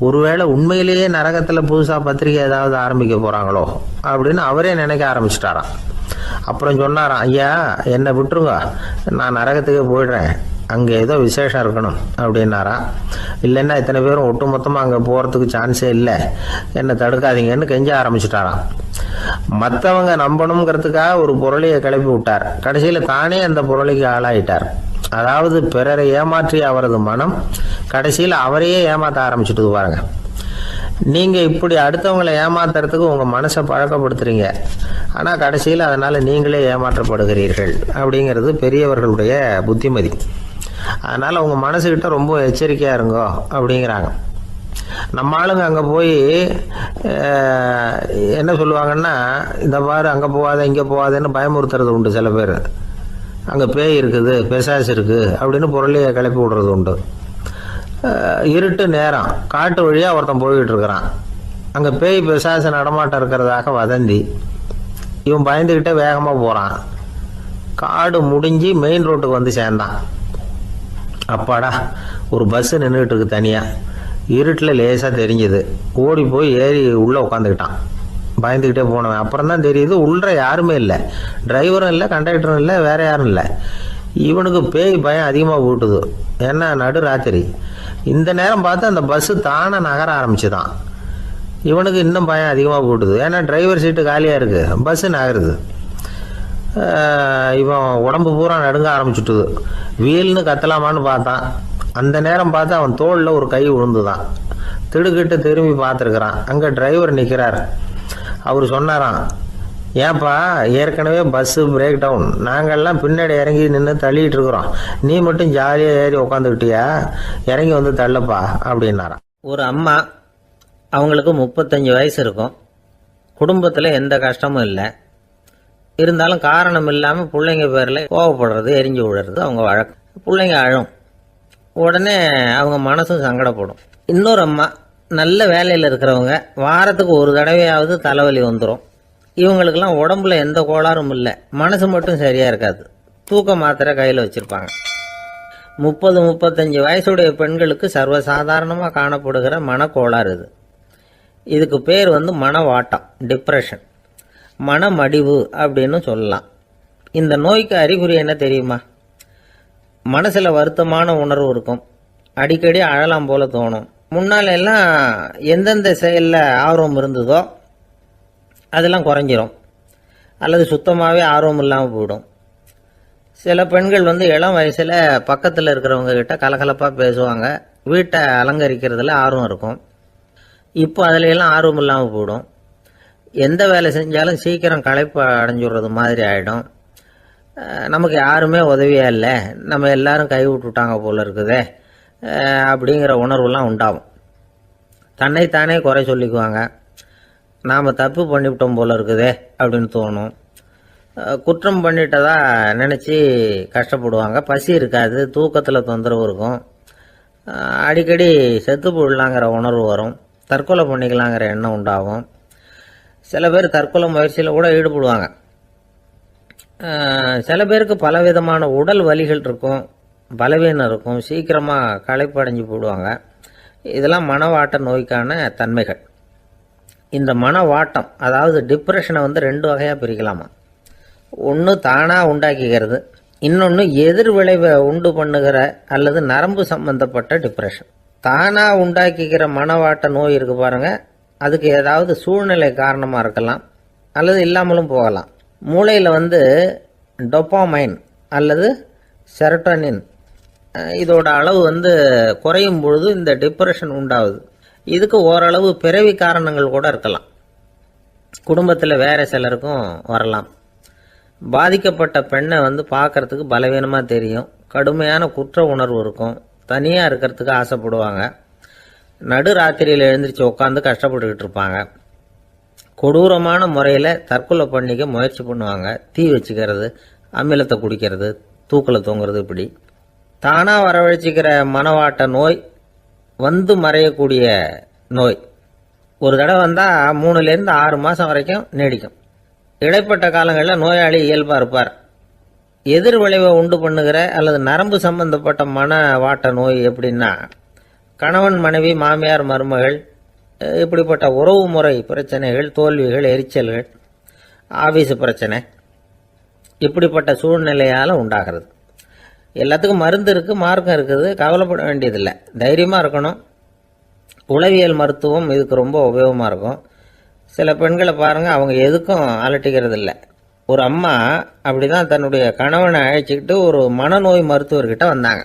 ஒருவேளை உண்மையிலேயே நரகத்தில் புதுசாக பத்திரிகை ஏதாவது ஆரம்பிக்க போகிறாங்களோ அப்படின்னு அவரே நினைக்க ஆரம்பிச்சிட்டாராம். அப்புறம் சொன்னாராம், ஐயா என்னை விட்டுருங்க, நான் நரகத்துக்கே போயிடுறேன், அங்கே ஏதோ விசேஷம் இருக்கணும் அப்படின்னாராம். இல்லைன்னா இத்தனை பேரும் ஒட்டு மொத்தமாக அங்கே போகிறதுக்கு சான்ஸே இல்லை, என்னை தடுக்காதீங்கன்னு கெஞ்ச ஆரம்பிச்சிட்டாராம். மற்றவங்க நம்பணுங்கிறதுக்காக ஒரு பொருளையை கிளப்பி விட்டார். கடைசியில் தானே அந்த பொருளைக்கு ஆளாயிட்டார். அதாவது பிறரை ஏமாற்றிய அவரது மனம் கடைசியில் அவரையே ஏமாற்ற ஆரம்பிச்சுட்டு பாருங்க. நீங்கள் இப்படி அடுத்தவங்களை ஏமாத்துறதுக்கு உங்கள் மனசை பழக்கப்படுத்துறீங்க, ஆனால் கடைசியில் அதனால் நீங்களே ஏமாற்றப்படுகிறீர்கள் அப்படிங்கிறது பெரியவர்களுடைய புத்திமதி. அதனால் உங்கள் மனசுக்கிட்ட ரொம்ப எச்சரிக்கையாக இருங்கோ அப்படிங்கிறாங்க. நம்ம ஆளுங்க அங்கே போய் என்ன சொல்லுவாங்கன்னா, இந்த பாரு அங்கே போகாத இங்கே போகாதேன்னு பயமுறுத்துறது உண்டு. சில பேர் அங்கே பேய் இருக்குது, பிசாசு இருக்குது அப்படின்னு பொருளையை கிளப்பி விடுறது உண்டு. இருட்டு நேரம் காட்டு வழியாக ஒருத்தன் போய்கிட்டு இருக்கிறான். அங்கே பேய் பிசாசு நடமாட்டம் இருக்கிறதாக வதந்தி. இவன் பயந்துக்கிட்டே வேகமாக போகிறான். காடு முடிஞ்சு மெயின் ரோட்டுக்கு வந்து சேர்ந்தான். அப்பாடா, ஒரு பஸ்ஸு நின்றுக்கிட்டு இருக்கு தனியாக, இருட்டில் லேசாக தெரிஞ்சுது. ஓடி போய் ஏறி உள்ளே உட்காந்துக்கிட்டான். பயந்துக்கிட்டே போனவன் அப்புறம் தான் தெரியுது உள்ளே யாருமே இல்லை, டிரைவரும் இல்லை, கண்டக்டரும் இல்லை, வேற யாரும் இல்லை. இவனுக்கு பேய் பயம் அதிகமாக போட்டுது. ஏன்னா நடு ராத்திரி, இந்த நேரம் பார்த்து அந்த பஸ்ஸு தானே நகர ஆரம்பிச்சுதான். இவனுக்கு இன்னும் பயம் அதிகமாக போட்டுது. ஏன்னா டிரைவர் சீட்டு காலியாக இருக்குது, பஸ்ஸு நகருது. இவன் உடம்பு பூரா நடுங்க ஆரம்பிச்சுட்டுது. வீல்னு கத்தலாமான்னு பார்த்தான். அந்த நேரம் பார்த்து அவன் தோளில் ஒரு கை விழுந்துதான். திடுக்கிட்டு திரும்பி பார்த்துருக்குறான். அங்கே டிரைவர் நிற்கிறார். அவர் சொன்னாராம், ஏன்பா ஏற்கனவே பஸ்ஸு பிரேக் டவுன், நாங்கள்லாம் பின்னாடி இறங்கி நின்று தள்ளிட்டு இருக்கிறோம், நீ மட்டும் ஜாலியாக ஏறி உக்காந்துக்கிட்டியா, இறங்கி வந்து தள்ளப்பா அப்படின்னாராம். ஒரு அம்மா, அவங்களுக்கு 35 வயசு இருக்கும், குடும்பத்தில் எந்த கஷ்டமும் இல்லை, இருந்தாலும் காரணம் இல்லாமல் பிள்ளைங்க பேரில் கோவப்படுறது, எரிஞ்சு விடுறது அவங்க வழக்கம். பிள்ளைங்க அழும், உடனே அவங்க மனசும் சங்கடப்படும். இன்னொரு அம்மா, நல்ல வேலையில் இருக்கிறவங்க, வாரத்துக்கு ஒரு தடவையாவது தலைவலி வந்துடும். இவங்களுக்கெல்லாம் உடம்புல எந்த கோளாறும் இல்லை, மனசு மட்டும் சரியாக இருக்காது. தூக்க மாத்திரை கையில் வச்சுருப்பாங்க. 30-35 வயசுடைய பெண்களுக்கு சர்வசாதாரணமாக காணப்படுகிற மனக்கோளாறு இது. இதுக்கு பேர் மனவாட்டம், டிப்ரெஷன், மனமடிவு அப்படின்னு சொல்லலாம். இந்த நோய்க்கு அறிகுறி என்ன தெரியுமா? மனசில் வருத்தமான உணர்வு இருக்கும், அடிக்கடி அழலாம் போல தோணும். முன்னால எல்லாம் எந்தெந்த செயலில் ஆர்வம் இருந்ததோ அதெல்லாம் குறைஞ்சிரும், அல்லது சுத்தமாகவே ஆர்வம் இல்லாமல் போயிடும். சில பெண்கள் இளம் வயசில் பக்கத்தில் இருக்கிறவங்க கிட்ட கலகலப்பாக பேசுவாங்க, வீட்டை அலங்கரிக்கிறதுல ஆர்வம் இருக்கும். இப்போ அதுல எல்லாம் ஆர்வம் இல்லாமல் போயிடும். எந்த வேலை செஞ்சாலும் சீக்கிரம் களைப்பு அடைஞ்சுடுறது மாதிரி ஆகிடும். நமக்கு யாருமே உதவியாக இல்லை, நம்ம எல்லாரும் கை விட்டுட்டாங்க போல இருக்குதே அப்படிங்கிற உணர்வுலாம் உண்டாகும். தன்னைத்தானே குறை சொல்லிக்குவாங்க, நாம் தப்பு பண்ணிவிட்டோம் போல இருக்குதே அப்படின்னு தோணும். குற்றம் பண்ணிட்டதா நினச்சி கஷ்டப்படுவாங்க. பசி இருக்காது, தூக்கத்தில் தொந்தரவு இருக்கும், அடிக்கடி செத்து போடலாங்கிற உணர்வு வரும், தற்கொலை பண்ணிக்கலாங்கிற எண்ணம் உண்டாகும். சில பேர் தற்கொலை முயற்சியில் கூட ஈடுபடுவாங்க. சில பேருக்கு பலவிதமான உடல் வலிகள் இருக்கும், பலவீனம் இருக்கும், சீக்கிரமாக களைப்படைஞ்சு போடுவாங்க. இதெல்லாம் மனவாட்ட நோய்க்கான தன்மைகள். இந்த மனவாட்டம் அதாவது டிப்ரெஷனை வந்து 2 வகையாக பிரிக்கலாமா. ஒன்று தானாக உண்டாக்கிக்கிறது, இன்னொன்று எதிர் விளைவை உண்டு பண்ணுகிற அல்லது நரம்பு சம்பந்தப்பட்ட டிப்ரெஷன். தானாக உண்டாக்கிக்கிற மனவாட்ட நோய் இருக்கு பாருங்க, அதுக்கு ஏதாவது சூழ்நிலை காரணமாக இருக்கலாம் அல்லது இல்லாமலும் போகலாம். மூளையில் வந்து டொப்பாமைன் அல்லது செரட்டோனின் இதோட அளவு வந்து குறையும் பொழுது இந்த டிப்ரெஷன் உண்டாகுது. இதுக்கு ஓரளவு பிறவி காரணங்கள் கூட இருக்கலாம். குடும்பத்தில் வேற சிலருக்கும் வரலாம். பாதிக்கப்பட்ட பெண்ணை வந்து பார்க்கறதுக்கு பலவீனமாக தெரியும், கடுமையான குற்ற உணர்வு இருக்கும், தனியாக இருக்கிறதுக்கு ஆசைப்படுவாங்க, நடு ராத்திரியில் எழுந்திரிச்சு உட்காந்து கஷ்டப்பட்டுக்கிட்டு இருப்பாங்க, கொடூரமான முறையில் தற்கொலை பண்ணிக்க முயற்சி பண்ணுவாங்க, தீ வச்சுக்கிறது, அமிலத்தை குடிக்கிறது, தூக்கில் தொங்குறது. இப்படி தானாக வரவழைச்சிக்கிற மனவாட்ட நோய் வந்து மறையக்கூடிய நோய். ஒரு தடவை வந்தால் 3லேருந்து 6 மாதம் வரைக்கும் நீடிக்கும். இடைப்பட்ட காலங்களில் நோயாளி இயல்பாக இருப்பார். எதிர் விளைவை உண்டு பண்ணுகிற அல்லது நரம்பு சம்பந்தப்பட்ட மனவாட்ட நோய் எப்படின்னா, கணவன் மனைவி மாமியார் மருமகள் இப்படிப்பட்ட உறவு முறை பிரச்சனைகள், தோல்விகள், எரிச்சல்கள், ஆபீஸ் பிரச்சனை இப்படிப்பட்ட சூழ்நிலையால் உண்டாகிறது. எல்லாத்துக்கும் மருந்து இருக்குது, மார்க்கம் இருக்குது, கவலைப்பட வேண்டியதில்லை, தைரியமாக இருக்கணும். உளவியல் மருத்துவம் இதுக்கு ரொம்ப உபயோகமாக இருக்கும். சில பெண்களை பாருங்கள், அவங்க எதுக்கும் அலட்டிக்கிறது இல்லை. ஒரு அம்மா அப்படி தான் தன்னுடைய கணவனை அழைச்சிக்கிட்டு ஒரு மனநோய் மருத்துவர்கிட்ட வந்தாங்க.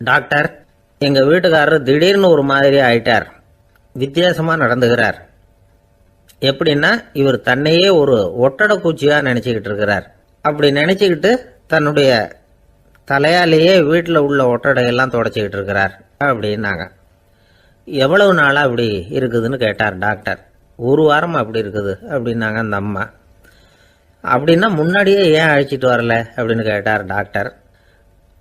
டாக்டர், எங்கள் வீட்டுக்காரர் திடீர்னு ஒரு மாதிரி ஆயிட்டார், வித்தியாசமாக நடந்துகிறார். எப்படின்னா, இவர் தன்னையே ஒரு ஒட்டடை பூச்சியாக நினச்சிக்கிட்டு இருக்கிறார். அப்படி நினச்சிக்கிட்டு தன்னுடைய தலையாலேயே வீட்டில் உள்ள ஒட்டடையெல்லாம் தொடச்சிக்கிட்டு இருக்கிறார் அப்படின்னாங்க. எவ்வளவு நாளாக அப்படி இருக்குதுன்னு கேட்டார் டாக்டர். 1 வாரமாக அப்படி இருக்குது அப்படின்னாங்க அந்த அம்மா. அப்படின்னா முன்னாடியே ஏன் அழைச்சிட்டு வரல அப்படின்னு கேட்டார் டாக்டர்.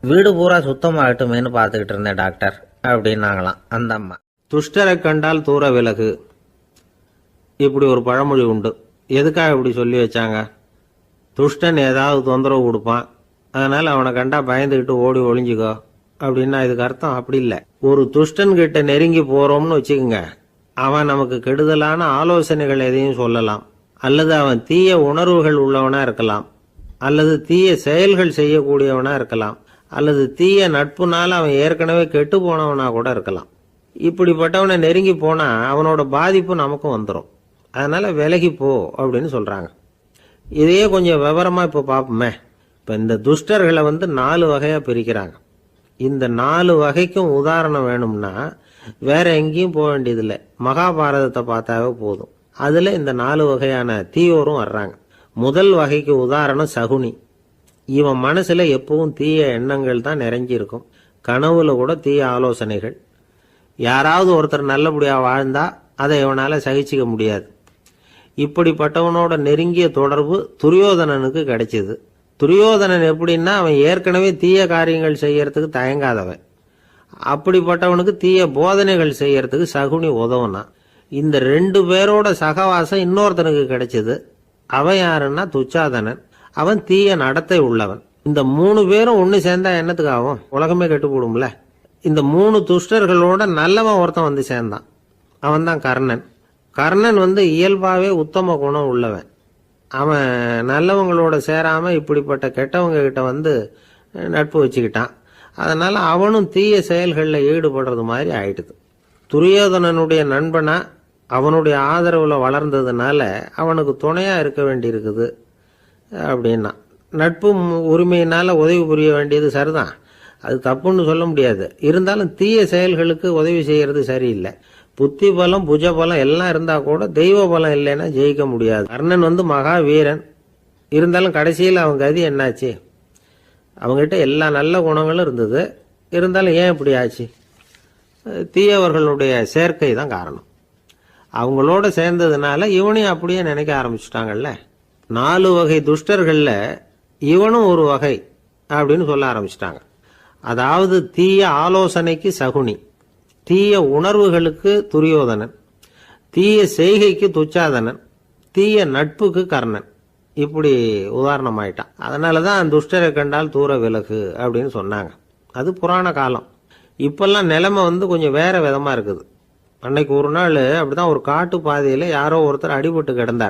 வீடு பூரா சுத்தமாகட்டுமேனு பார்த்துக்கிட்டு இருந்தேன் டாக்டர் அப்படின்னாங்களாம் அந்த அம்மா. துஷ்டரை கண்டால் தூர விலகு, இப்படி ஒரு பழமொழி உண்டு. எதுக்காக இப்படி சொல்லி வச்சாங்க? துஷ்டன் ஏதாவது தொந்தரவு கொடுப்பான், அதனால் அவனை கண்டா பயந்துக்கிட்டு ஓடி ஒளிஞ்சிக்கோ அப்படின்னா இதுக்கு அர்த்தம் அப்படி இல்லை. ஒரு துஷ்டன் கிட்ட நெருங்கி போறோம்னு வச்சுக்கோங்க, அவன் நமக்கு கெடுதலான ஆலோசனைகள் எதையும் சொல்லலாம், அல்லது அவன் தீய உணர்வுகள் உள்ளவனா இருக்கலாம், அல்லது தீய செயல்கள் செய்யக்கூடியவனா இருக்கலாம், அல்லது தீய நட்புனால அவன் ஏற்கனவே கெட்டு போனவனா கூட இருக்கலாம். இப்படிப்பட்டவனை நெருங்கி போனா அவனோட பாதிப்பு நமக்கும் வந்துடும். அதனால விலகி போ அப்படின்னு சொல்றாங்க. இதையே கொஞ்சம் விவரமா இப்ப பார்ப்போமே. இப்ப இந்த துஷ்டர்களை வந்து 4 வகையா பிரிக்கிறாங்க. இந்த 4 வகைக்கும் உதாரணம் வேணும்னா வேற எங்கேயும் போக வேண்டியதில்லை, மகாபாரதத்தை பார்த்தாவே போதும். அதுல இந்த 4 வகையான தீயோரும் வர்றாங்க. முதல் வகைக்கு உதாரணம் சகுனி. இவன் மனசுல எப்பவும் தீய எண்ணங்கள் தான் நிறைஞ்சி இருக்கும், கனவுல கூட தீய ஆலோசனைகள். யாராவது ஒருத்தர் நல்லபடியா வாழ்ந்தா அதை இவனால சகிச்சிக்க முடியாது. இப்படிப்பட்டவனோட நெருங்கிய தொடர்பு துரியோதனனுக்கு கிடைச்சது. துரியோதனன் எப்படின்னா, அவன் ஏற்கனவே தீய காரியங்கள் செய்யறதுக்கு தயங்காதவன். அப்படிப்பட்டவனுக்கு தீய போதனைகள் செய்யறதுக்கு சகுனி உதவுனா. இந்த 2 பேரோட சகவாசம் இன்னொருத்தனுக்கு கிடைச்சது. அவன் யாருன்னா துச்சாதனன். அவன் தீய நடத்தை உள்ளவன். இந்த 3 பேரும் ஒன்னு சேர்ந்தா என்னத்துக்கு ஆகும்? உலகமே கெட்டு போடும்ல. இந்த 3 துஷ்டர்களோட நல்லவன் ஒருத்தன் வந்து சேர்ந்தான், அவன் தான் கர்ணன். கர்ணன் வந்து இயல்பாவே உத்தம குணம் உள்ளவன். அவன் நல்லவங்களோட சேராம இப்படிப்பட்ட கெட்டவங்க கிட்ட வந்து நட்பு வச்சுக்கிட்டான். அதனால அவனும் தீய செயல்களில் ஈடுபடுறது மாதிரி ஆயிடுது. துரியோதனனுடைய நண்பனா அவனுடைய ஆதரவுல வளர்ந்ததுனால அவனுக்கு துணையா இருக்க வேண்டி இருக்குது அப்படின்னா. நட்பு உரிமையினால உதவி புரிய வேண்டியது சரிதான், அது தப்புன்னு சொல்ல முடியாது. இருந்தாலும் தீய செயல்களுக்கு உதவி செய்யறது சரியில்லை. புத்தி பலம் புஜ பலம் எல்லாம் இருந்தா கூட தெய்வ பலம் இல்லைன்னா ஜெயிக்க முடியாது. கர்ணன் வந்து மகா வீரன், இருந்தாலும் கடைசியில் அவன் கதி என்னாச்சு? அவங்ககிட்ட எல்லா நல்ல குணங்களும் இருந்தது, இருந்தாலும் ஏன் இப்படி ஆச்சு? தீயவர்களுடைய சேர்க்கை தான் காரணம். அவங்களோட சேர்ந்ததுனால இவனையும் அப்படியே நினைக்க ஆரம்பிச்சுட்டாங்கல்ல. 4 வகை துஷ்டர்கள்ல இவனும் ஒரு வகை அப்படின்னு சொல்ல ஆரம்பிச்சிட்டாங்க. அதாவது தீய ஆலோசனைக்கு சகுனி, தீய உணர்வுகளுக்கு துரியோதனன், தீய செய்கைக்கு துச்சாதனன், தீய நட்புக்கு கர்ணன். இப்படி உதாரணமாயிட்டான். அதனாலதான் துஷ்டரை கண்டால் தூர விலகு அப்படின்னு சொன்னாங்க. அது புராண காலம். இப்பெல்லாம் நிலைமை கொஞ்சம் வேற விதமா இருக்குது. அன்னைக்கு ஒரு நாள் அப்படிதான் ஒரு காட்டு பாதையில யாரோ ஒருத்தர் அடிபட்டு கிடந்தார்.